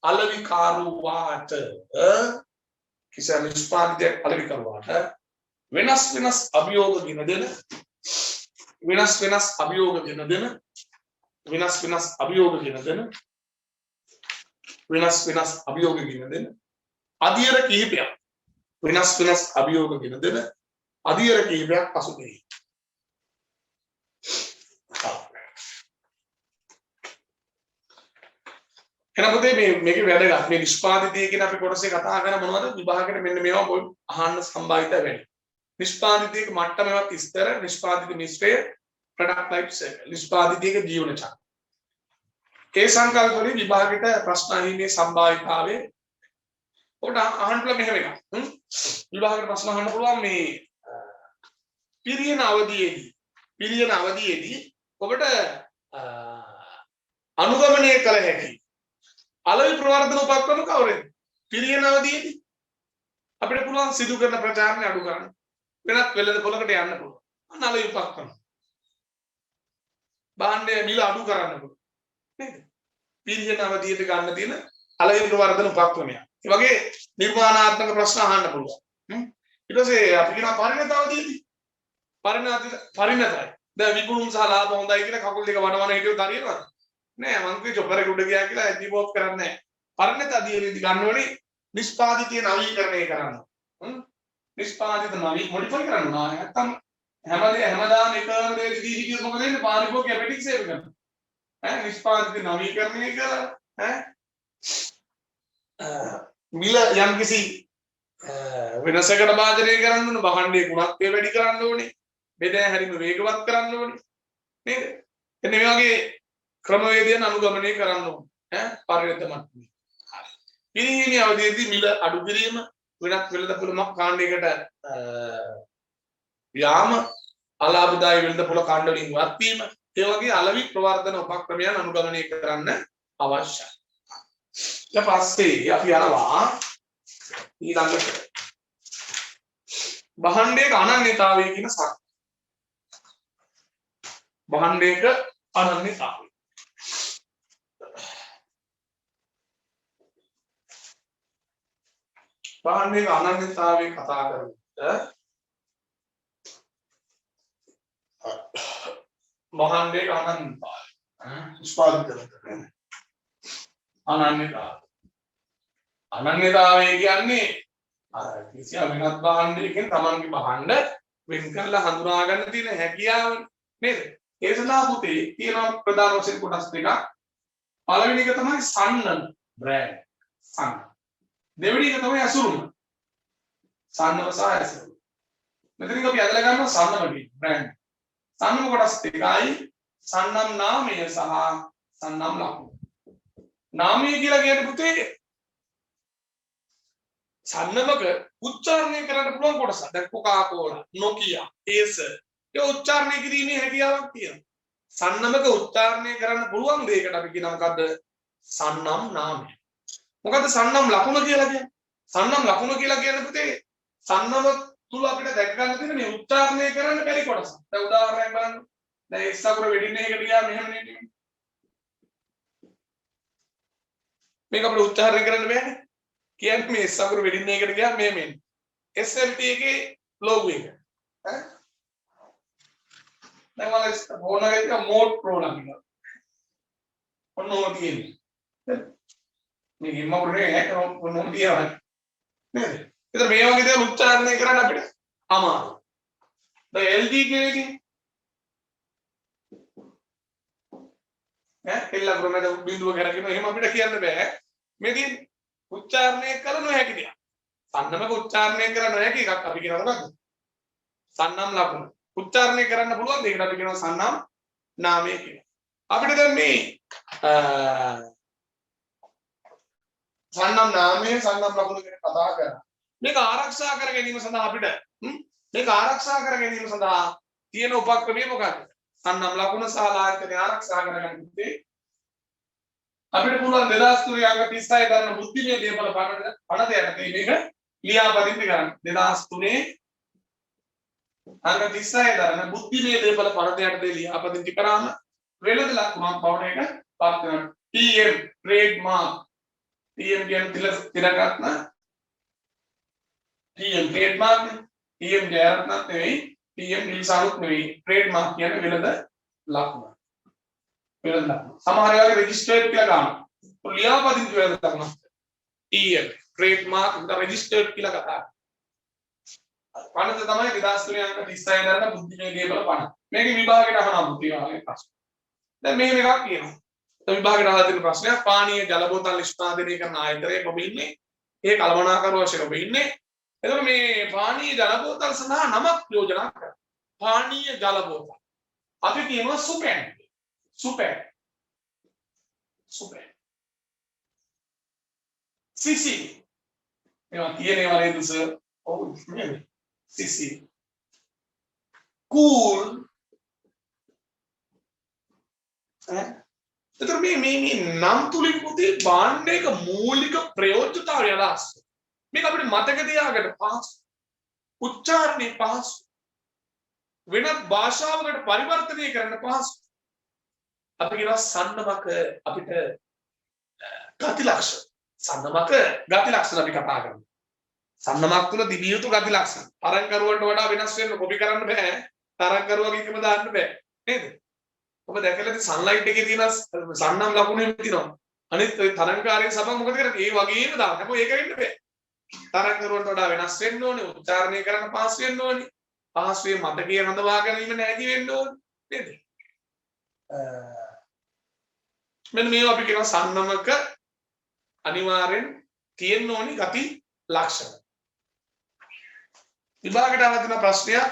අලෙවිකරුවාට වෙනස් අභියෝග ගෙන දෙන අධීර කිහිපයක් පසුතැවී. එහෙනම් පුතේ මේකේ වැදගත් මේ නිෂ්පාදිතය කියන අපි කොටසේ කතා කරන මොනවද විභාගයට මෙන්න මේවා පොයි අහන්න සම්භාවිත වෙන්නේ. නිෂ්පාදිතයක මට්ටමක් ඉස්තර නිෂ්පාදිත මිශ්‍රය ප්‍රොඩක්ට් ටයිප් සර්කල් නිෂ්පාදිතයක ජීවන චක්‍ර. ඒ සංකල්ප වලින් විභාගයට ප්‍රශ්න අහිමේ සම්භාවිතාවය ඔබට අහන්න පුළුවන් මෙහෙම එකක්. විභාගයට ප්‍රශ්න අහන්න පුළුවන් මේ පිරියන අවධියේදී ඔබට අනුගමනය කළ හැකි අලෙවි ප්‍රවර්ධන උපක්‍රම කවරේද? පිරියන අවධියේදී අපිට පුළුවන් සිදු කරන ප්‍රචාරණය අඩු කරන්න. වෙනත් වෙළඳපොළකට යන්න පුළුවන්. අන්න අලෙවි උපක්‍රම. භාණ්ඩය මිල අඩු කරන්න පුළුවන්. නේද? පිරියන අවධියට ගන්න තියෙන අලෙවි ප්‍රවර්ධන උපක්‍රමයක්. ඒ වගේ නිර්මාණාත්මක ප්‍රශ්න අහන්න පුළුවන්. ඊට පස්සේ අපි කියන පරිණත අවධියේදී පරිණතයි. දැන් විකුණුම් සහ ලාභ හොඳයි කියලා කකුල් දෙක වඩවන හිටියොත් හරියනවද? නෑ මං කිව්වේ චොපරේ උඩ ගියා කියලා ඇඩිපොප් කරන්නේ නෑ. පරිණත අධීරයේදී ගන්න ඕනේ නිෂ්පාදිතය නවීකරණය කරන්න. නිෂ්පාදිත මොඩිෆයි කරන්න ඕන. නැත්තම් හැමදාම එකම දේ දී හිටියොත් මොකද වෙන්නේ? පාරිභෝගික ඇපටික් සේව් කරනවා. නිෂ්පාදිත නවීකරණය කරලා මිල යම්කිසි වෙනසකට භාජනය කරන්න ඕන. භාණ්ඩයේ ගුණත්වය වැඩි කරන්න ඕනේ. බෙදා හැරීම වේගවත් කරන්න ඕනේ. නේද? එන්න මේ වගේ ක්‍රමවේදයන් අනුගමනය කරන්න ඕනේ. පරිණත මට්ටමේ. හරි. පිරිහීමේ අවධියේදී මිල අඩු කිරීම වෙනත් වෙළඳපොළ කාණ්ඩයකට යාම අලාභදායී වෙළඳපොළ කාණ්ඩ වලින් වත් වීම ඒ වගේ අලෙවි ප්‍රවර්ධන උපක්‍රමයන් අනුගමනය කරන්න අවශ්‍යයි. ඊට පස්සේ අපි යනවා ඊළඟට භාණ්ඩයක අනන්‍යතාවය කියන සත්‍ය. භාණ්ඩයක අනන්‍යතාවය. භාණ්ඩයක අනන්‍යතාවය කතා කරද්දී භාණ්ඩයක අනන්‍යතාවය අනන්‍යතාවය කියන්නේ කිසියම් වෙනත් භාණ්ඩයකින් තමන්ගේ භාණ්ඩ වෙන් කරලා හඳුනා ගන්න තියෙන හැකියාව නේද? ඒ සඳහා පුතේ තියෙන ප්‍රධාන වශයෙන් කොටස් දෙකක්. පළවෙනි එක තමයි සන්නම බ්‍රෑන්ඩ්. සන්න. දෙවෙනි එක තමයි අසුරුම. සන්නම සහ අසුරුම. මෙතනින් අපි අදලා ගන්නවා සන්නම කියන බ්‍රෑන්ඩ්. සන්නම කොටස් දෙකයි. සන්නම් නාමය සහ සන්නම් ලකුණු. නාමය කියලා කියන්නේ පුතේ සන්නමක උච්චාරණය කරන්න පුළුවන් කොටස. දැන් කොකාකෝලා, නොකියා, ඒසර්. ඒ උච්චාරණය කිරීමේ හැකියාවක් තියෙනවා. සන්නමක උච්චාරණය කරන්න පුළුවන් දෙයකට අපි කියනවා මොකද්ද? සන්නම් නාමය. මොකද්ද සන්නම් ලකුණ කියලා කියන්නේ? සන්නම් ලකුණ කියලා කියන්නේ පුතේ සන්නම තුල අපිට දැක ගන්න තියෙන මේ උච්චාරණය කරන්න බැරි කොටස. දැන් උදාහරණයක් බලන්න. දැන් එක්ස් අකුර වෙඩින්නේ එකට ගියා මෙහෙම නේ. මේක අපිට උච්චාරණය කරන්න බෑනේ. කියන්නේ මේ එක්ස් අකුර වෙඩින්නේ එකට ගියා මෙහෙම එන්නේ. SLT එකේ ලෝගෝ එක. ඈ දැන් මම ඕන එක මෝඩ් ප්‍රෝග්‍රෑම් එක. ඔන්න ඕක තියෙන්නේ. මේ හිම උරේ ඔන්න තියනවා. නේද? ඒතර මේ වගේ දේවල් උච්චාරණය කරන්න අපිට අමාරුයි. දැන් LD කියන්නේ එල්ල අකුරමැද බිඳුව කරගෙන එහෙම අපිට කියන්න බෑ. මේ තියෙන්නේ උච්චාරණය කළ නොහැකි දෙයක්. සන්නමක උච්චාරණය කළ නොහැකි එකක් අපි කියනවා මොකද්ද? සන්නම් ලකුණ. උච්චාරණය කරන්න පුළුවන් දෙයකට අපි කියනවා සන්නම් නාමය කියලා. අපිට දැන් මේ සන්නම් නාමය සන්නම් ලකුණ ගැන කතා කරා. මේක ආරක්ෂා කර ගැනීම සඳහා අපිට මේක ආරක්ෂා කර ගැනීම සඳහා තියෙන උපක්‍රමය මොකක්ද? සන්නම් ලකුණ සහ ලාංඡනය ආරක්ෂා කරගන්න පුතේ අපිට පුළුවන් 2003 අංක 36 ගන්න බුද්ධිමය දේපල පනත යටතේ මේක ලියාපදිංචි කරන්න. 2003 අංක 36 දරන බුද්ධිමය දේපල පනත යටතේ ලියාපදිංචි කරාම වෙළඳ ලකුණක් බවට එක පත් වෙනවා. TM trademark TM කියන්නේ තිරගත්න TM trademark TM ජයරත්නත් නෙවෙයි TM නිල්සානුත් නෙවෙයි trademark කියන්නේ වෙළඳ ලකුණ. වෙළඳ ලකුණ. සමහර වෙලාවට registered කියලා ගන්නවා. ලියාපදිංචි වෙළඳ ලකුණ. TM trademark උඩ registered කියලා කතා කරනවා. පනත තමයි 2003 අංක 36 දරන බුද්ධිමය දේපල පනත. මේකේ විභාගයට අහනවා බුද්ධිය වගේ ප්‍රශ්න. දැන් මෙහෙම එකක් කියනවා. දැන් විභාගයට අහලා තියෙන ප්‍රශ්නයක් පානීය ජල බෝතල් නිෂ්පාදනය කරන ආයතනයක ඔබ ඉන්නේ. ඒ කළමනාකරුවා වශයෙන් ඔබ ඉන්නේ. එතකොට මේ පානීය ජල බෝතල් සඳහා නමක් යෝජනා කරනවා. පානීය ජල බෝතල්. අපි කියනවා සුපැන්. සුපැන්. සුපැන්. සිසි. ඒවා කියනේවා නේද සර්? ඔව් නේද? සිසි. කූල්. එතකොට මේ නම් තුලින් පුතේ භාණ්ඩයක මූලික ප්‍රයෝජනතාවය අදහස්. මේක අපිට මතක තියාගන්න පහසු. උච්චාරණය පහසු. වෙනත් භාෂාවකට පරිවර්තනය කරන්න පහසු. අපි කියනවා සන්නමක අපිට ගති ලක්ෂණ. සන්නමක ගති ලක්ෂණ අපි කතා කරනවා. සන්නමක් තුල තිබිය යුතු ගති ලක්ෂණ. තරංගකරුවන්ට වඩා වෙනස් වෙන්න කොපි කරන්න බෑ. තරංගකරුවගේ එකම දාන්න බෑ. නේද? ඔබ දැකලා ඉතින් සන්ලයිට් එකේ තියෙන සන්නම් ලකුණු තියෙනවා. අනිත් ඔය තරංගකාරී සබන් මොකද කරන්නේ? ඒ වගේම දාන්න. මොකද ඒක වෙන්න බෑ. තරංගකරුවන්ට වඩා වෙනස් වෙන්න ඕනේ. උච්චාරණය කරන්න පහසු වෙන්න ඕනේ. පහසුවේ මතකයේ රඳවා ගැනීම නැති වෙන්න ඕනේ. නේද? මෙන්න මේවා අපි කියනවා සන්නමක අනිවාර්යෙන් තියෙන්න ඕනි ගති ලක්ෂණ. විභාගයට ආව තියෙන ප්‍රශ්නයක්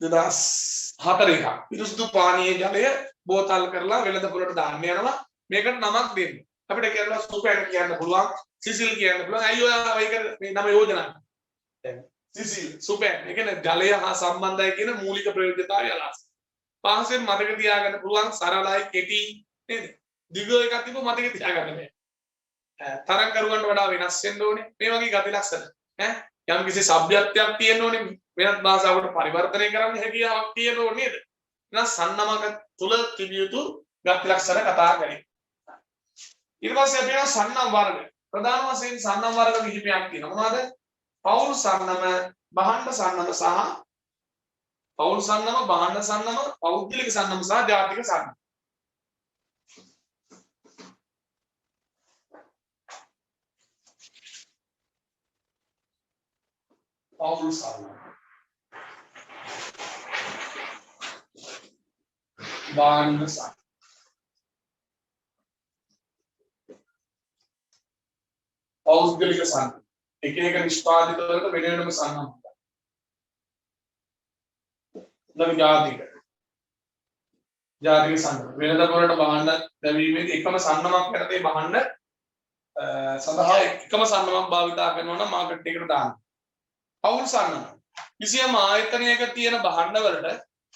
2004 එකක්. පිරිසුදු පානීය ජලය බෝතල් කරලා වෙළඳ පොළට දාන්න යනවා. මේකට නමක් දෙන්න. අපිට කියනවා සුපැන් කියන්න පුළුවන්, සිසිල් කියන්න පුළුවන්. අයියෝ ඒක මේ නම යෝජනා. දැන් සිසිල්, සුපැන්. ඒ කියන්නේ ජලය හා සම්බන්ධයි කියන මූලික ප්‍රයෝජනතාවය අදහස්. පහසෙන් මතක තියාගන්න පුළුවන් සරලයි කෙටි නේද? දිග එකක් තිබ්බ මතක තියාගන්න බෑ. තරංගකරුවන්ට වඩා වෙනස් වෙන්න ඕනේ. මේ වගේ ගති ලක්ෂණ. යම් කිසි සભ્યත්වයක් තියෙන්න ඕනේ. වෙනත් භාෂාවකට පරිවර්තනය කරන්න හැකියාවක් තියෙන්න ඕනේ නේද? එහෙනම් සන්නමක තුල තිබිය යුතු ගති ලක්ෂණ කතා කරේ. ඊට පස්සේ අපි යනවා සන්නම් වර්ග. ප්‍රධාන වශයෙන් සන්නම් වර්ග කිහිපයක් තියෙනවා. මොනවද? පෞල් සන්නම, බහණ්ඩ සන්නම සහ පෞල් සන්නම, බහණ්ඩ සන්නම, පෞද්ගලික සන්නම සහ ජාතික සන්නම. පෞල් සන්නම, බහණ්ඩ සන්නම, පෞද්ගලික සන්නම. එකිනෙක නිෂ්පාදිත වලට වෙන වෙනම සන්නම. ජාතික සන්නම වෙනද පොරට බහන්න දැවීමේදී එකම සන්නමක් යටතේ බහන්න සඳහා එකම සන්නමක් භාවිතා කරනවා නම් මාකට් එකට දාන්න. පෞල් සන්නම. කිසියම් ආයතනයක තියෙන භාණ්ඩ වලට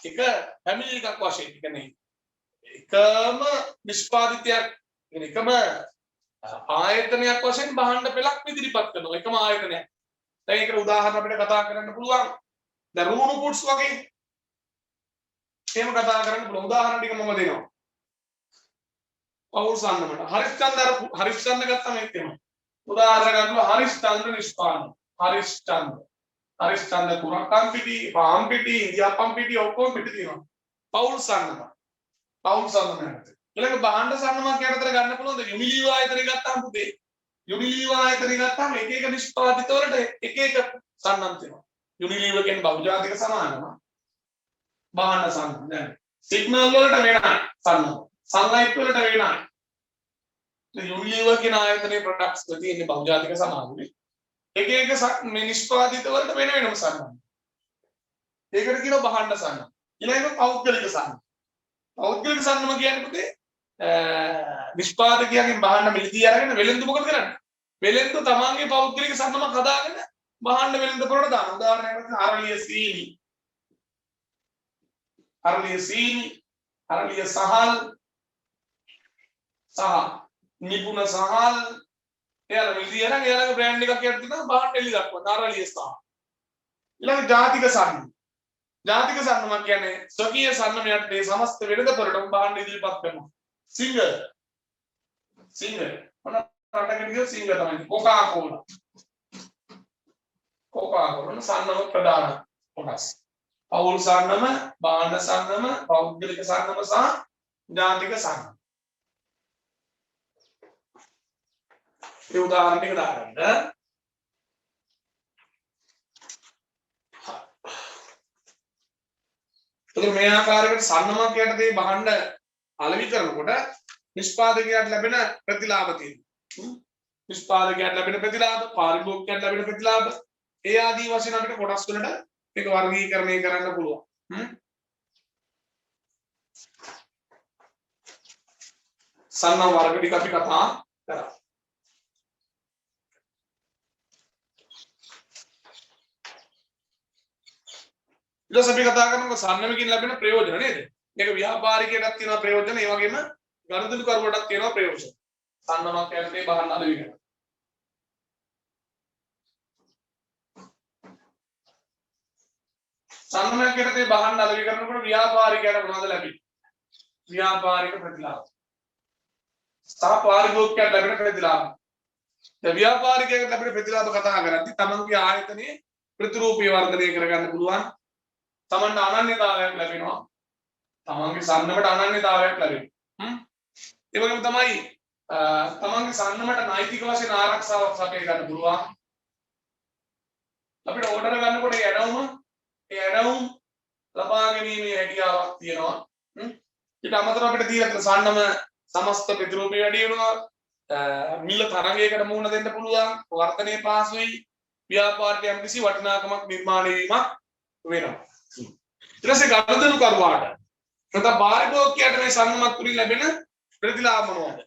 එක ෆැමිලි එකක් වශයෙන් කියන්නේ එකම නිෂ්පාදිතයක් එකම ආයතනයක් වශයෙන් භාණ්ඩ පෙළක් ඉදිරිපත් කරනවා එකම ආයතනයක්. දැන් ඒකට උදාහරණ අපිට කතා කරන්න පුළුවන්. දැන් රූණු පුට්ස් වගේ එහෙම කතා කරන්න පුළුවන්. උදාහරණ ටික මම දෙනවා. පෞල් සන්නමට හරිස්චන්ද ගත්තම ඒක තමයි. උදාහරණ ගන්නවා හරිස්චන්ද නිෂ්පාදන. හරිස්චන්ද කුරක්කම් පිටි, පාම් පිටි, ඉන්දියාපම් පිටි ඔක්කොම පිටි තියෙනවා. පෞල් සන්නම. පෞල් සන්නම නැති. ඊළඟ භාණ්ඩ සන්නමක් යටතට ගන්න පුළුවන්ද? යුනිලීවර් ආයතනය ගත්තාම පුතේ. යුනිලීවර් ආයතනය ගත්තාම එක එක නිෂ්පාදිත වලට එක එක සන්නම් තියෙනවා. යුනිලීවර් කියන්නේ බහුජාතික සමානම. භාණ්ඩ සන්නම. දැන් සිග්නල් වලට වෙනයි සන්නම. සන්ලයිට් වලට වෙනයි. යුනිලීවර් කියන ආයතනයේ ප්‍රොඩක්ට්ස් වල තියෙන බහුජාතික සමානයි. එක එක මේ නිෂ්පාදිත වලට වෙන වෙනම සන්නම. ඒකට කියනවා භාණ්ඩ සන්නම. ඊළඟට පෞද්ගලික සන්නම. පෞද්ගලික සන්නම කියන්නේ පුතේ නිෂ්පාදකයාගෙන් භාණ්ඩ මිලදී අරගෙන වෙළෙන්දු මොකද කරන්නේ? වෙළෙන්දු තමන්ගේ පෞද්ගලික සන්නමක් හදාගෙන භාණ්ඩ වෙළෙන්දු පොරට දාන. උදාහරණයක් වශයෙන් අරලිය සීනි, අරලිය සහල්, නිපුණ සහල් එයාලා මිලදී අරන් එයාලගේ බ්‍රෑන්ඩ් එකක් යටදී භාණ්ඩ එලි දක්වන අරලිය සහල්. ඊළඟ ජාතික සන්නම. ජාතික සන්නමක් කියන්නේ ස්වකීය සන්නම යටතේ සමස්ත වෙළඳ පොරට භාණ්ඩ ඉදිරිපත් කරනවා. සිංගර් මොන රටකට ගියොත් සිංගර් තමයි. කොකාකෝලා සන්නම ප්‍රධාන කොටස්. පෞල් සන්නම, භාණ්ඩ සන්නම, පෞද්ගලික සන්නම සහ ජාතික සන්නම. ඒ උදාහරණ ටික දාගන්න. එතකොට මේ ආකාරයකට සන්නමක් යටතේ භාණ්ඩ අලෙවි කරනකොට නිෂ්පාදකයාට ලැබෙන ප්‍රතිලාභ තියෙනවා. නිෂ්පාදකයාට ලැබෙන ප්‍රතිලාභ, පාරිභෝගිකයාට ලැබෙන ප්‍රතිලාභ, ඒ ආදී වශයෙන් අපිට කොටස් වලට මේක වර්ගීකරණය කරන්න පුළුවන්. සන්නම් වර්ග ටික අපි කතා කරා. ඊට පස්සේ අපි කතා කරනවා සන්නමකින් ලැබෙන ප්‍රයෝජන නේද? මේක ව්‍යාපාරිකයටත් තියෙනවා ප්‍රයෝජන, ඒ වගේම ගනුදෙනු කරුවටත් තියෙනවා ප්‍රයෝජන. සන්නමක් යටතේ භාණ්ඩ අලෙවි කරනවා. සන්නමක් යටතේ භාණ්ඩ අලෙවි කරනකොට ව්‍යාපාරිකයට මොනවද ලැබෙන්නේ? ව්‍යාපාරික ප්‍රතිලාභ. සහ පාරිභෝගිකයට ලැබෙන ප්‍රතිලාභ. දැන් ව්‍යාපාරිකයට ලැබෙන ප්‍රතිලාභ කතා කරද්දී තමන්ගේ ආයතනයේ ප්‍රතිරූපී වර්ධනය කරගන්න පුළුවන්. තමන්ට අනන්‍යතාවයක් ලැබෙනවා. තමන්ගේ සන්නමට අනන්‍යතාවයක් ලැබෙනවා. ඒ වගේම තමයි තමන්ගේ සන්නමට නෛතික වශයෙන් ආරක්ෂාවක් සපය ගන්න පුළුවන්. අපිට ඕඩර් ගන්නකොට ඒ ඇණවුම් ලබා ගැනීමේ හැකියාවක් තියෙනවා. ඊට අමතරව අපිට තියෙන සන්නම සමස්ත ප්‍රතිරූපී වැඩි වෙනවා. මිල තරගයකට මුහුණ දෙන්න පුළුවන්. වර්තනයේ පාසුයි. ව්‍යාපාරයට යම්කිසි වටිනාකමක් නිර්මාණය වීමක් වෙනවා. ඊට පස්සේ ගනුදෙනු කරුවාට නැත්නම් පාරිභෝගිකයට මේ සන්නමක් තුලින් ලැබෙන ප්‍රතිලාභ මොනවද?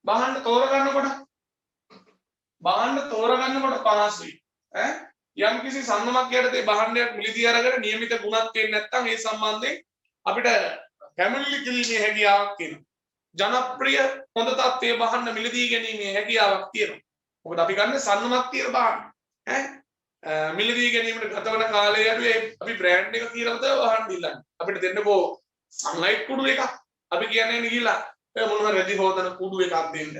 භාණ්ඩ තෝරගන්නකොට පහසුයි. යම්කිසි සන්නමක් යටතේ භාණ්ඩයක් මිලදී අරගෙන નિયમિત ගුණත් වෙන්නේ නැත්නම් ඒ සම්බන්ධයෙන් අපිට පැමිණිලි කිරීමේ හැකියාවක් තියෙනවා. ජනප්‍රිය හොඳ තත්ත්වයේ භාණ්ඩ මිලදී ගැනීමේ හැකියාවක් තියෙනවා. මොකද අපි ගන්න සන්නමක් තියෙන භාණ්ඩ. මිලදී ගැනීමට ගත වන කාලය අඩුවේ අපි බ්‍රෑන්ඩ් එක කියලා තමයි වහන්න ඉල්ලන්නේ. අපිට දෙන්නකෝ සන්ලයිට් කුඩු එකක්. අපි කියන්නේ නිගිලා ඔය මොනවා රෙදි හොදන කුඩු එකක් දෙන්න.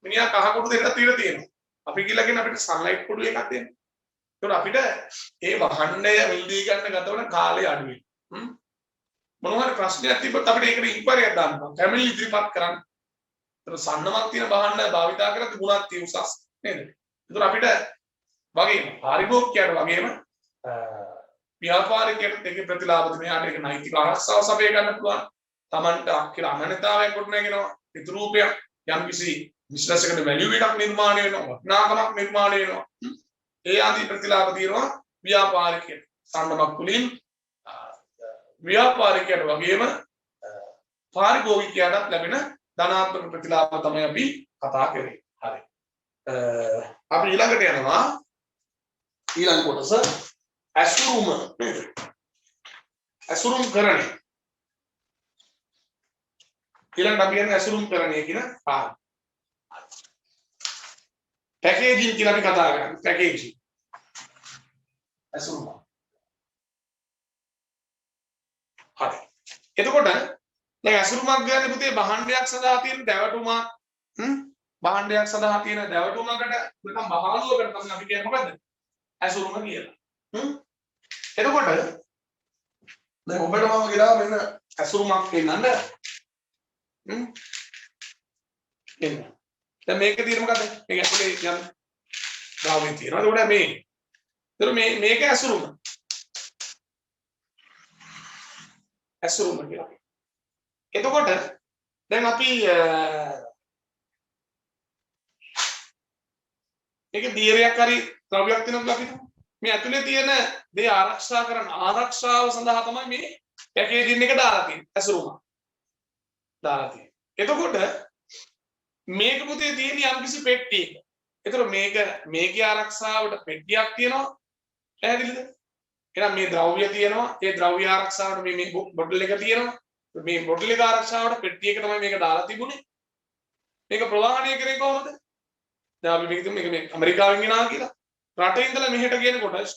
මිනිහා කහ කුඩු දෙකක් තියලා තියෙනවා. අපි කියලා කියන අපිට සන්ලයිට් කුඩු එකක් දෙන්න. ඒතකොට අපිට ඒ වහන්නේ මිලදී ගන්න ගත වන කාලය අඩුයි. මොනවා හරි ප්‍රශ්නයක් තිබ්බොත් අපිට ඒකට ඉක්වරයක් දාන්න පුළුවන්. ෆැමිලි ඉදිරිපත් කරන්න. ඒතකොට සන්නමක් තියෙන භාණ්ඩ භාවිතා කරද්දී ගුණත් තියෙන උසස් නේද? ඒතකොට අපිට වගේම පාරිභෝගිකයට වගේම ව්‍යාපාරිකයට දෙක ප්‍රතිලාභ දෙන යාට ඒක නෛතික ආරක්ෂාව සපය ගන්න පුළුවන්. Tamanට අක්කිර අනන්‍යතාවයක් ගොඩනගෙනවා. පිටරූපයක් යම්කිසි බිස්නස් එකට වැලියු එකක් නිර්මාණය වෙනවා. වටිනාකමක් නිර්මාණය වෙනවා. ඒ ආදී ප්‍රතිලාභ තියෙනවා ව්‍යාපාරිකයට. සන්නමක් තුලින් ව්‍යාපාරිකයට වගේම පාරිභෝගිකයටත් ලැබෙන ධනාත්මක ප්‍රතිලාභ තමයි අපි කතා කරන්නේ. හරි. අපි ඊළඟට යනවා ඊළඟ කොටස ඇසුරුම නේද? ඇසුරුම් කරණය. ඊළඟට අපි යන්නේ ඇසුරුම් කරණය කියන පාඩම. පැකේජින් කියලා අපි කතා කරන්නේ. පැකේජින්. ඇසුරුම. හරි. එතකොට දැන් ඇසුරුමක් ගන්න පුතේ භාණ්ඩයක් සඳහා තියෙන දැවටුමක් භාණ්ඩයක් සඳහා තියෙන දැවටුමකට නැත්නම් බහාලුවකට තමයි අපි කියන්නේ මොකද්ද? ඇසුරුම කියලා. එතකොට දැන් ඔබට මම කියලා මෙන්න ඇසුරුමක් පෙන්නන්න. එන්න. දැන් මේක තියෙන මොකද්ද? මේක ඇතුලේ යම් ද්‍රව්‍ය තියෙනවා. එතකොට මේක ඇසුරුම. ඇසුරුම කියලා. එතකොට දැන් අපි මේක දියරයක් හරි ද්‍රව්‍යයක් තියෙනවා අපි මේ ඇතුලේ තියෙන දේ ආරක්ෂා කරන ආරක්ෂාව සඳහා තමයි මේ පැකේජින් එක දාලා තියෙන්නේ ඇසුරුම. දාලා තියෙන්නේ. එතකොට මේක පුතේ තියෙන යම්කිසි පෙට්ටියක. එතකොට මේකේ ආරක්ෂාවට පෙට්ටියක් තියෙනවා. පැහැදිලිද? එහෙනම් මේ ද්‍රව්‍ය තියෙනවා. ඒ ද්‍රව්‍ය ආරක්ෂාවට මේ බොටල් එක තියෙනවා. මේ බොටල් එක ආරක්ෂාවට පෙට්ටියක තමයි මේක දාලා තිබුණේ. මේක ප්‍රවාහණය කරේ කොහොමද? දැන් අපි මේක මේ ඇමරිකාවෙන් ගෙනා කියලා. රටේ ඉඳලා මෙහෙට ගේනකොට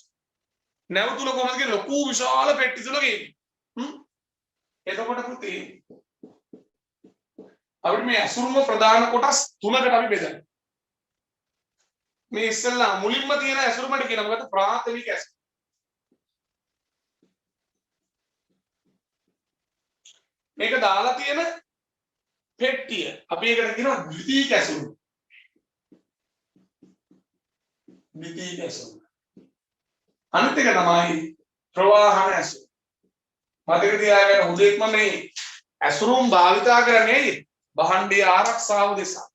නැව් තුල කොහොමද කියන්නේ ලොකු විශාල පෙට්ටි තුල ගේන්නේ. එතකොට පුතේ අපිට මේ ඇසුරුම ප්‍රධාන කොටස් තුනකට අපි බෙදනවා. මේ ඉස්සෙල්ලා මුලින්ම තියෙන ඇසුරුමට කියන මොකද ප්‍රාථමික ඇසුරුම. මේක දාලා තියෙන පෙට්ටිය අපි ඒකට කියනවා ද්විතීයික ඇසුරුම. ද්විතීයික ඇසුරුම. අනිත් එක තමයි ප්‍රවාහන ඇසුරුම. මතක තියාගන්න උදේක්ම මේ ඇසුරුම් භාවිතා කරන්නේ භාණ්ඩයේ ආරක්ෂාව උදෙසා.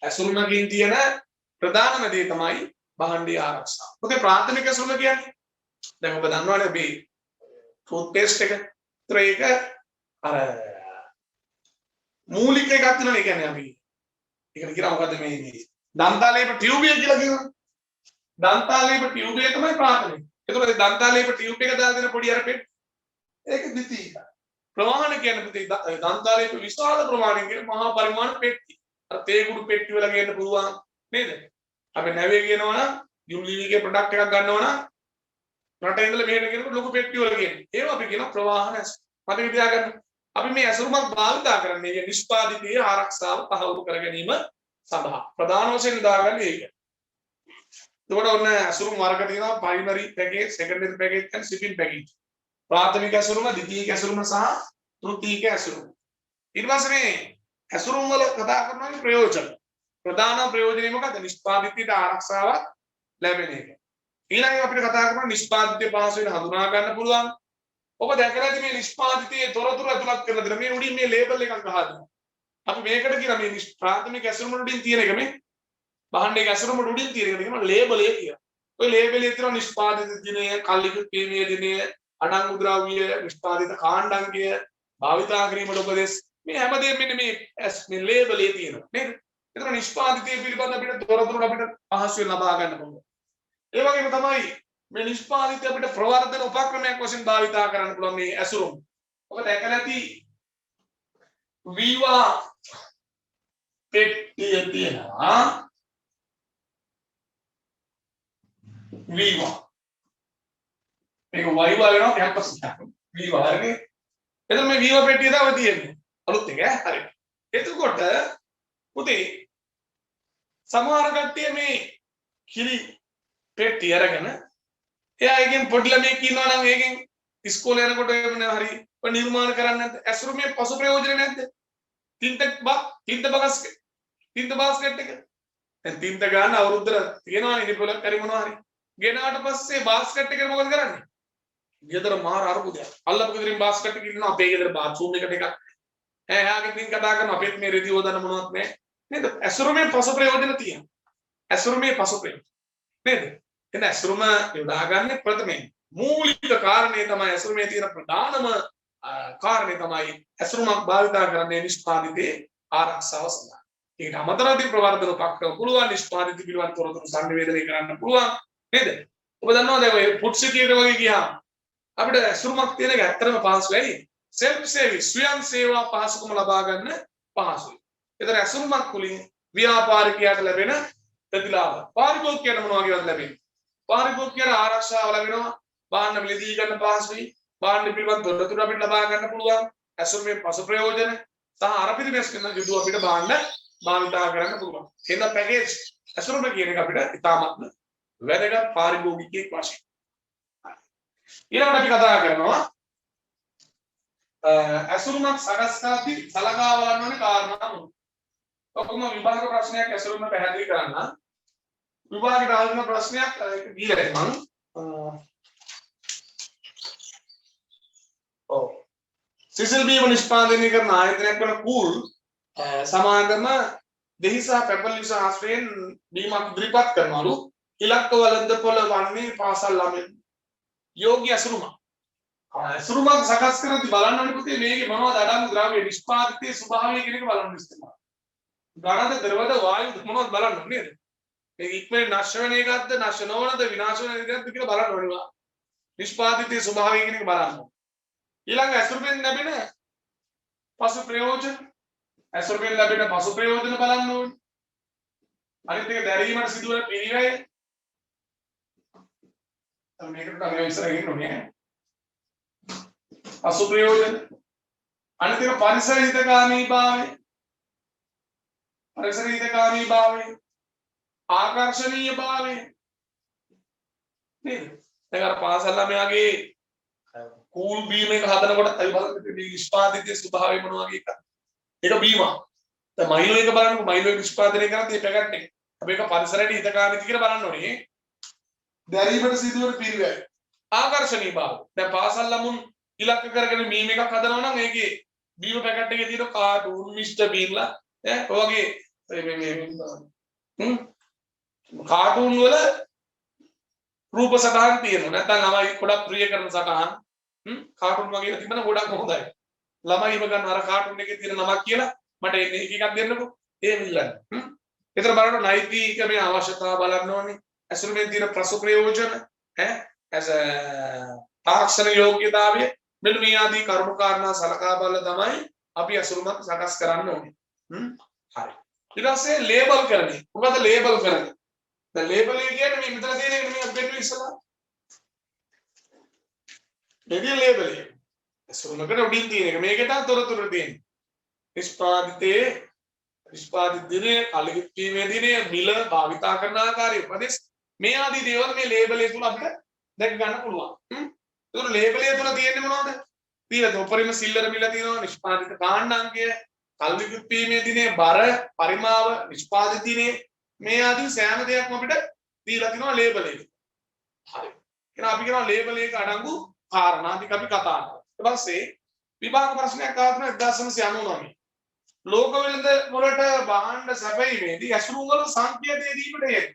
ඇසුරුමකින් තියෙන ප්‍රධානම දේ තමයි භාණ්ඩයේ ආරක්ෂාව. මොකද ප්‍රාථමික ඇසුරුම කියන්නේ දැන් ඔබ දන්නවනේ මේ ටූත් පේස්ට් එක. ඒක අර මූලික එකක් තියෙනවා. ඒ කියන්නේ අපි ඒකට කියනවා මොකද්ද මේ දන්තාලේප ටියුබය කියලා කියනවා. දන්තාලේප ටියුබය තමයි ප්‍රාථමික. ඒතකොට දන්තාලේප ටියුබ් එක දාලා දෙන පොඩි අර පෙට්ටි ඒක ද්විතීයික. ප්‍රවාහන කියන්නේ පුතේ දන්තාලේප විශාල ප්‍රමාණයකින් මහා පරිමාණ පෙට්ටි. අර තේ කුඩු පෙට්ටි වල ගේන්න පුළුවන් නේද? අපි නැවේ කියනවා නම් යුනිලිවර්ගේ ප්‍රොඩක්ට් එකක් ගන්නවා නම් රටේ ඉඳලා මෙහෙට ගෙනකොට ලොකු පෙට්ටි වල ගේන්නේ. ඒවා අපි කියනවා ප්‍රවාහන ඇසුරුම. මතක තියාගන්න. අපි මේ ඇසුරුමක් භාවිතා කරන්නේ මේ නිෂ්පාදිතයේ ආරක්ෂාව තහවුරු කර ගැනීම සඳහා. ප්‍රධාන වශයෙන් දාගන්නේ ඒක. එතකොට ඔන්න ඇසුරුම් වර්ග තියෙනවා primary package, secondary package, and shipping package. ප්‍රාථමික ඇසුරුම, ද්විතීයික ඇසුරුම සහ තෘතීයික ඇසුරුම. ඊට පස්සේ මේ ඇසුරුම් වල කතා කරනවා ප්‍රයෝජන. ප්‍රධාන ප්‍රයෝජනේ මොකද්ද? නිෂ්පාදිතයට ආරක්ෂාවක් ලැබෙන එක. ඊළඟට අපිට කතා කරනවා නිෂ්පාදිතය පහසුවෙන් හඳුනා ගන්න පුළුවන්. ඔබ දැකලා ඇති මේ නිෂ්පාදිතයේ තොරතුරු ඇතුළත් කරලා දෙන මේ උඩින් මේ ලේබල් එකක් ගහලා දෙනවා. අපි මේකට කියන මේ ප්‍රාථමික ඇසුරුම උඩින් තියෙන එක මේ භාණ්ඩයක ඇසුරුම උඩින් තියෙන එක කියනවා ලේබල් එක කියලා. ඔය ලේබල් එකේ තියෙනවා නිෂ්පාදිත දිනය, කල්ලික ප්‍රීමිය දිනය, අඩංගු ද්‍රව්‍ය, නිෂ්පාදිත කාණ්ඩාංකය, භාවිතා කිරීමට උපදෙස් මේ හැමදේම මෙන්න මේ ලේබල් එකේ තියෙනවා නේද? ඒතර නිෂ්පාදිතය පිළිබඳ අපිට තොරතුරු අපිට පහසුවෙන් ලබා ගන්න පුළුවන්. ඒ වගේම තමයි මේ නිෂ්පාදිතය අපිට ප්‍රවර්ධන උපක්‍රමයක් වශයෙන් භාවිතා කරන්න පුළුවන් මේ ඇසුරුම්. ඔබ දැකලා ඇති වීවා පෙට්ටිය තියෙනවා. වීවා මේක වයිවා වෙනවා කැම්පස් එක. වීවා හරිනේ. එතන මේ වීවා පෙට්ටිය තමයි තියෙන්නේ. අලුත් එක හරි. එතකොට පුතේ සමහර කට්ටිය මේ කිරි පෙට්ටිය අරගෙන එයා එකෙන් පොඩි ළමයෙක් ඉන්නවා නම් ඒකෙන් ඉස්කෝලේ යනකොට හරි ඔය නිර්මාණ කරන්නේ නැද්ද? ඇසුරුමේ පසු ප්‍රයෝජන නැද්ද? තින්ත බාස්කට් එක. දැන් තින්ත ගන්න අවුරුද්දට තියනවනේ ඉනිපොලක් හරි මොනවා හරි. ගෙනාට පස්සේ බාස්කට් එකේ මොකද කරන්නේ? ගෙදර මාර අරපුදයක්. අල්ලපු ගෙදරින් බාස්කට් එක ඉන්නවා අපේ ගෙදර බාත්රූම් එකට එකක්. එයාගෙන් තින් කතා කරන අපිත් මේ රෙදි හොදන්න මොනවත් නැහැ. නේද? ඇසුරුමේ පසු ප්‍රයෝජන තියෙනවා. ඇසුරුමේ පසු ප්‍රයෝජන. නේද? එන ඇසුරුම යොදාගන්නේ ප්‍රථමයෙන් මූලික කාරණේ තමයි ඇසුරුමේ තියෙන ප්‍රධානම කාරණේ තමයි ඇසුරුමක් භාවිතා කරන්නේ නිෂ්පාදිතේ ආරක්ෂාව සඳහා. ඒකට අමතරව ප්‍රවර්ධන උපක්‍රම පුළුවන් නිෂ්පාදිත පිළිවන් තොරතුරු සංවේදනය කරන්න පුළුවන් නේද? ඔබ දන්නවා දැන් ඔය ෆුඩ් සිටියට වගේ ගියාම අපිට ඇසුරුමක් තියෙන එක ඇත්තටම පහසු වෙයි. self service ස්වයං සේවා පහසුකම ලබා ගන්න පහසුයි. ඒතර ඇසුරුමක් තුලින් ව්‍යාපාරිකයාට ලැබෙන ප්‍රතිලාභ පාරිභෝගිකයට මොනවා වගේවත් ලැබෙන්නේ. පාරිභෝගිකයට ආරක්ෂාව ලැබෙනවා. භාණ්ඩ මිලදී ගන්න පහසුයි. භාණ්ඩ පිළිබඳ තොරතුරු අපිට ලබා ගන්න පුළුවන්. ඇසුරුමේ පසු ප්‍රයෝජන සහ අර පිළිවෙස් කරන යුතු අපිට භාණ්ඩ භාවිතා කරන්න පුළුවන්. එහෙනම් පැකේජ් ඇසුරුම කියන එක අපිට ඉතාමත්ම වැදගත් පාරිභෝගිකයෙක් වශයෙන්. ඊළඟට අපි කතා කරනවා ඇසුරුමක් සකස් කරද්දී සලකා බලන්න ඕනේ කාරණා මොනවද? ඔක්කොම විභාග ප්‍රශ්නයක් ඇසුරුම පැහැදිලි කරන්න. විභාගයට ආවම ප්‍රශ්නයක් ඒක දීලා මම සිසිල් බීම නිෂ්පාදනය කරන ආයතනයක් වන කූල් සමාගම දෙහි සහ පැපලි ශාස්ත්‍රයෙන් බීමක් ඉදිරිපත් කරනවලු. ඉලක්ක වළඳපොළ වන්නේ පාසල් ළමයි යෝග්‍ය ඇසුරුමක්. ඇසුරුමක් සකස් කරද්දී බලන්න ඕනේ පුතේ මේකේ මොනවද අඩංගු ද්‍රව්‍ය නිෂ්පාදිතයේ ස්වභාවය කියන එක බලන්න ඉස්සෙල්ලා. ගණද ද්‍රවද වායු මොනවද බලන්න ඕනේ නේද? මේක ඉක්මනින් නැශ වෙන එකක්ද නැශ නොවනද විනාශ වෙන එකක්ද කියලා බලන්න ඕනේ. නිෂ්පාදිතයේ ස්වභාවය කියන එක බලන්න ඕනේ. ඊළඟ ඇසුරුෙන් ලැබෙන පසු ප්‍රයෝජන ඇසුරුෙන් ලැබෙන පසු ප්‍රයෝජන බලන්න ඕනේ. අනිත් එක දැරීමට සිදුවන පිළිවෙල මේකට තමයි ඉස්සරහින් ඕනේ. පසු ප්‍රයෝජන අනිත් එක පරිසර හිතකාමීභාවය ආකර්ෂණීයභාවය නේද? දැන් අර පාසල් ළමයාගේ කූල් බීම් එක හදනකොට අපි බලන්න මේ නිෂ්පාදිතයේ ස්වභාවය මොන වගේ එකක්ද? ඒක බීමක්. දැන් මයිලෝ එක බලන්නකො මයිලෝ එක නිෂ්පාදනය කරද්දී මේ පැකට් එක. අපි ඒක පරිසරයට හිතකාමීද කියලා බලන්න ඕනේ. දැරීමට සිදුවන පිළිවෙල. ආකර්ෂණීය භාවය. දැන් පාසල් ළමුන් ඉලක්ක කරගෙන මීම් එකක් හදනවා නම් ඒකේ බීම පැකට් එකේ තියෙන කාටූන් මිස්ටර් බීන්ලා ඔයගේ කාටූන් වල රූප සටහන් තියෙනවා. නැත්නම් ළමයි ගොඩක් ප්‍රිය කරන සටහන් කාටුන් වගේ තිබෙන ගොඩක් හොඳයි. ළමයි ඉව ගන්න අර කාටුන් එකේ තියෙන නමක් කියලා මට එකක් දෙන්නකෝ. ඒ විල්ලන්න. ඒතර බලන්න නෛතික මේ අවශ්‍යතාව බලන්න ඕනේ. ඇසුරුමේ තියෙන ප්‍රසු ප්‍රයෝජන ඇස තාක්ෂණ යෝග්‍යතාවය මෙන්න මේ ආදී කරුණු කාරණා සලකා බලලා තමයි අපි ඇසුරුමක් සකස් කරන්න ඕනේ. හරි. ඊට පස්සේ ලේබල් කරන්නේ. මොකද ලේබල් කරන්නේ? දැන් ලේබල් එක කියන්නේ මේ මෙතන තියෙන එක මේ අපිට ඉස්සලා මෙදී ලේබල් එක. ඇසුරුමකට උඩින් තියෙන එක. මේකට තොරතුරු තියෙන්නේ. නිෂ්පාදිත දිනේ, කලකිරීමේ දිනේ, මිල භාවිතා කරන ආකාරය උපදෙස් මේ ආදී දේවල් මේ ලේබල් එක තුල අපිට දැක ගන්න පුළුවන්. ඒතර ලේබල් එක තුල තියෙන්නේ මොනවද? තියෙන්නේ උපරිම සිල්ලර මිල තියෙනවා, නිෂ්පාදිත කාණ්ඩාංකය, කලකිරීමේ දිනේ, බර, පරිමාව, නිෂ්පාදිත දිනේ මේ ආදී සෑම දෙයක්ම අපිට දීලා තිනවා ලේබල් එකේ. හරි. එහෙනම් අපි කියනවා ලේබල් එක අඩංගු කාරණා ටික අපි කතා කරමු. ඊට පස්සේ විභාග ප්‍රශ්නයක් ආවම 1999 ලෝක වෙළඳ වලට භාණ්ඩ සැපයීමේදී ඇසුරුම් වල සංකේතය දීමට යෙද.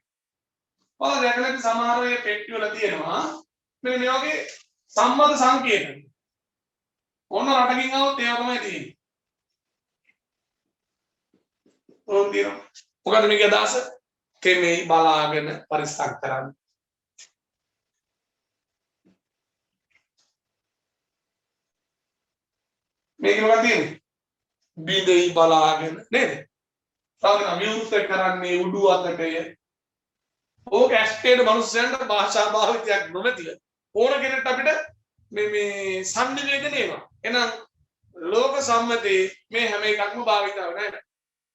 ඔය දැකලා සමහර වෙලේ පෙට්ටි වල තියෙනවා මෙන්න මේ වගේ සම්මත සංකේත. ඕන රටකින් આવොත් ඒවා තමයි තියෙන්නේ. ඕන දිනවා. මොකද මේකේ අදහස? කෙමෙයි බලාගෙන පරිස්සම් කරන්න. මේක මොකක්ද තියෙන්නේ? බිඳෙයි බලාගෙන නේද? තවගෙන විවෘත කරන්නේ උඩු අතටය. ඕක ඇස්ටේට මිනිස්සුන්ට භාෂා භාවිතයක් නොමැතිව ඕන කෙනෙක්ට අපිට මේ සංනිවේදනය වෙනවා. එහෙනම් ලෝක සම්මතයේ මේ හැම එකක්ම භාවිතාව නැහැ.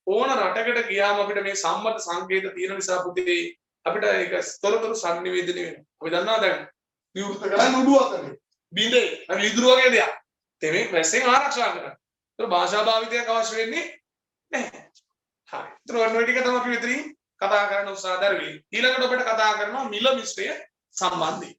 ඕන රටකට ගියාම අපිට මේ සම්මත සංකේත තියෙන නිසා පුතේ අපිට ඒක තොරතුරු සංනිවේදනය වෙනවා. අපි දන්නවා දැන් විවෘත කරන්නේ උඩු අතට. බිඳෙයි. අර ඉදුරු වගේ දෙයක්. තෙමේ වැස්සෙන් ආරක්ෂා කරන්න. ඒක භාෂා භාවිතයක් අවශ්‍ය වෙන්නේ නැහැ. හරි. ඒතර ඔන්න ඔය ටික තමයි අපි විතරින් කතා කරන්න උත්සාහ දරුවේ. ඊළඟට ඔබට කතා කරනවා මිල මිශ්‍රය සම්බන්ධයෙන්.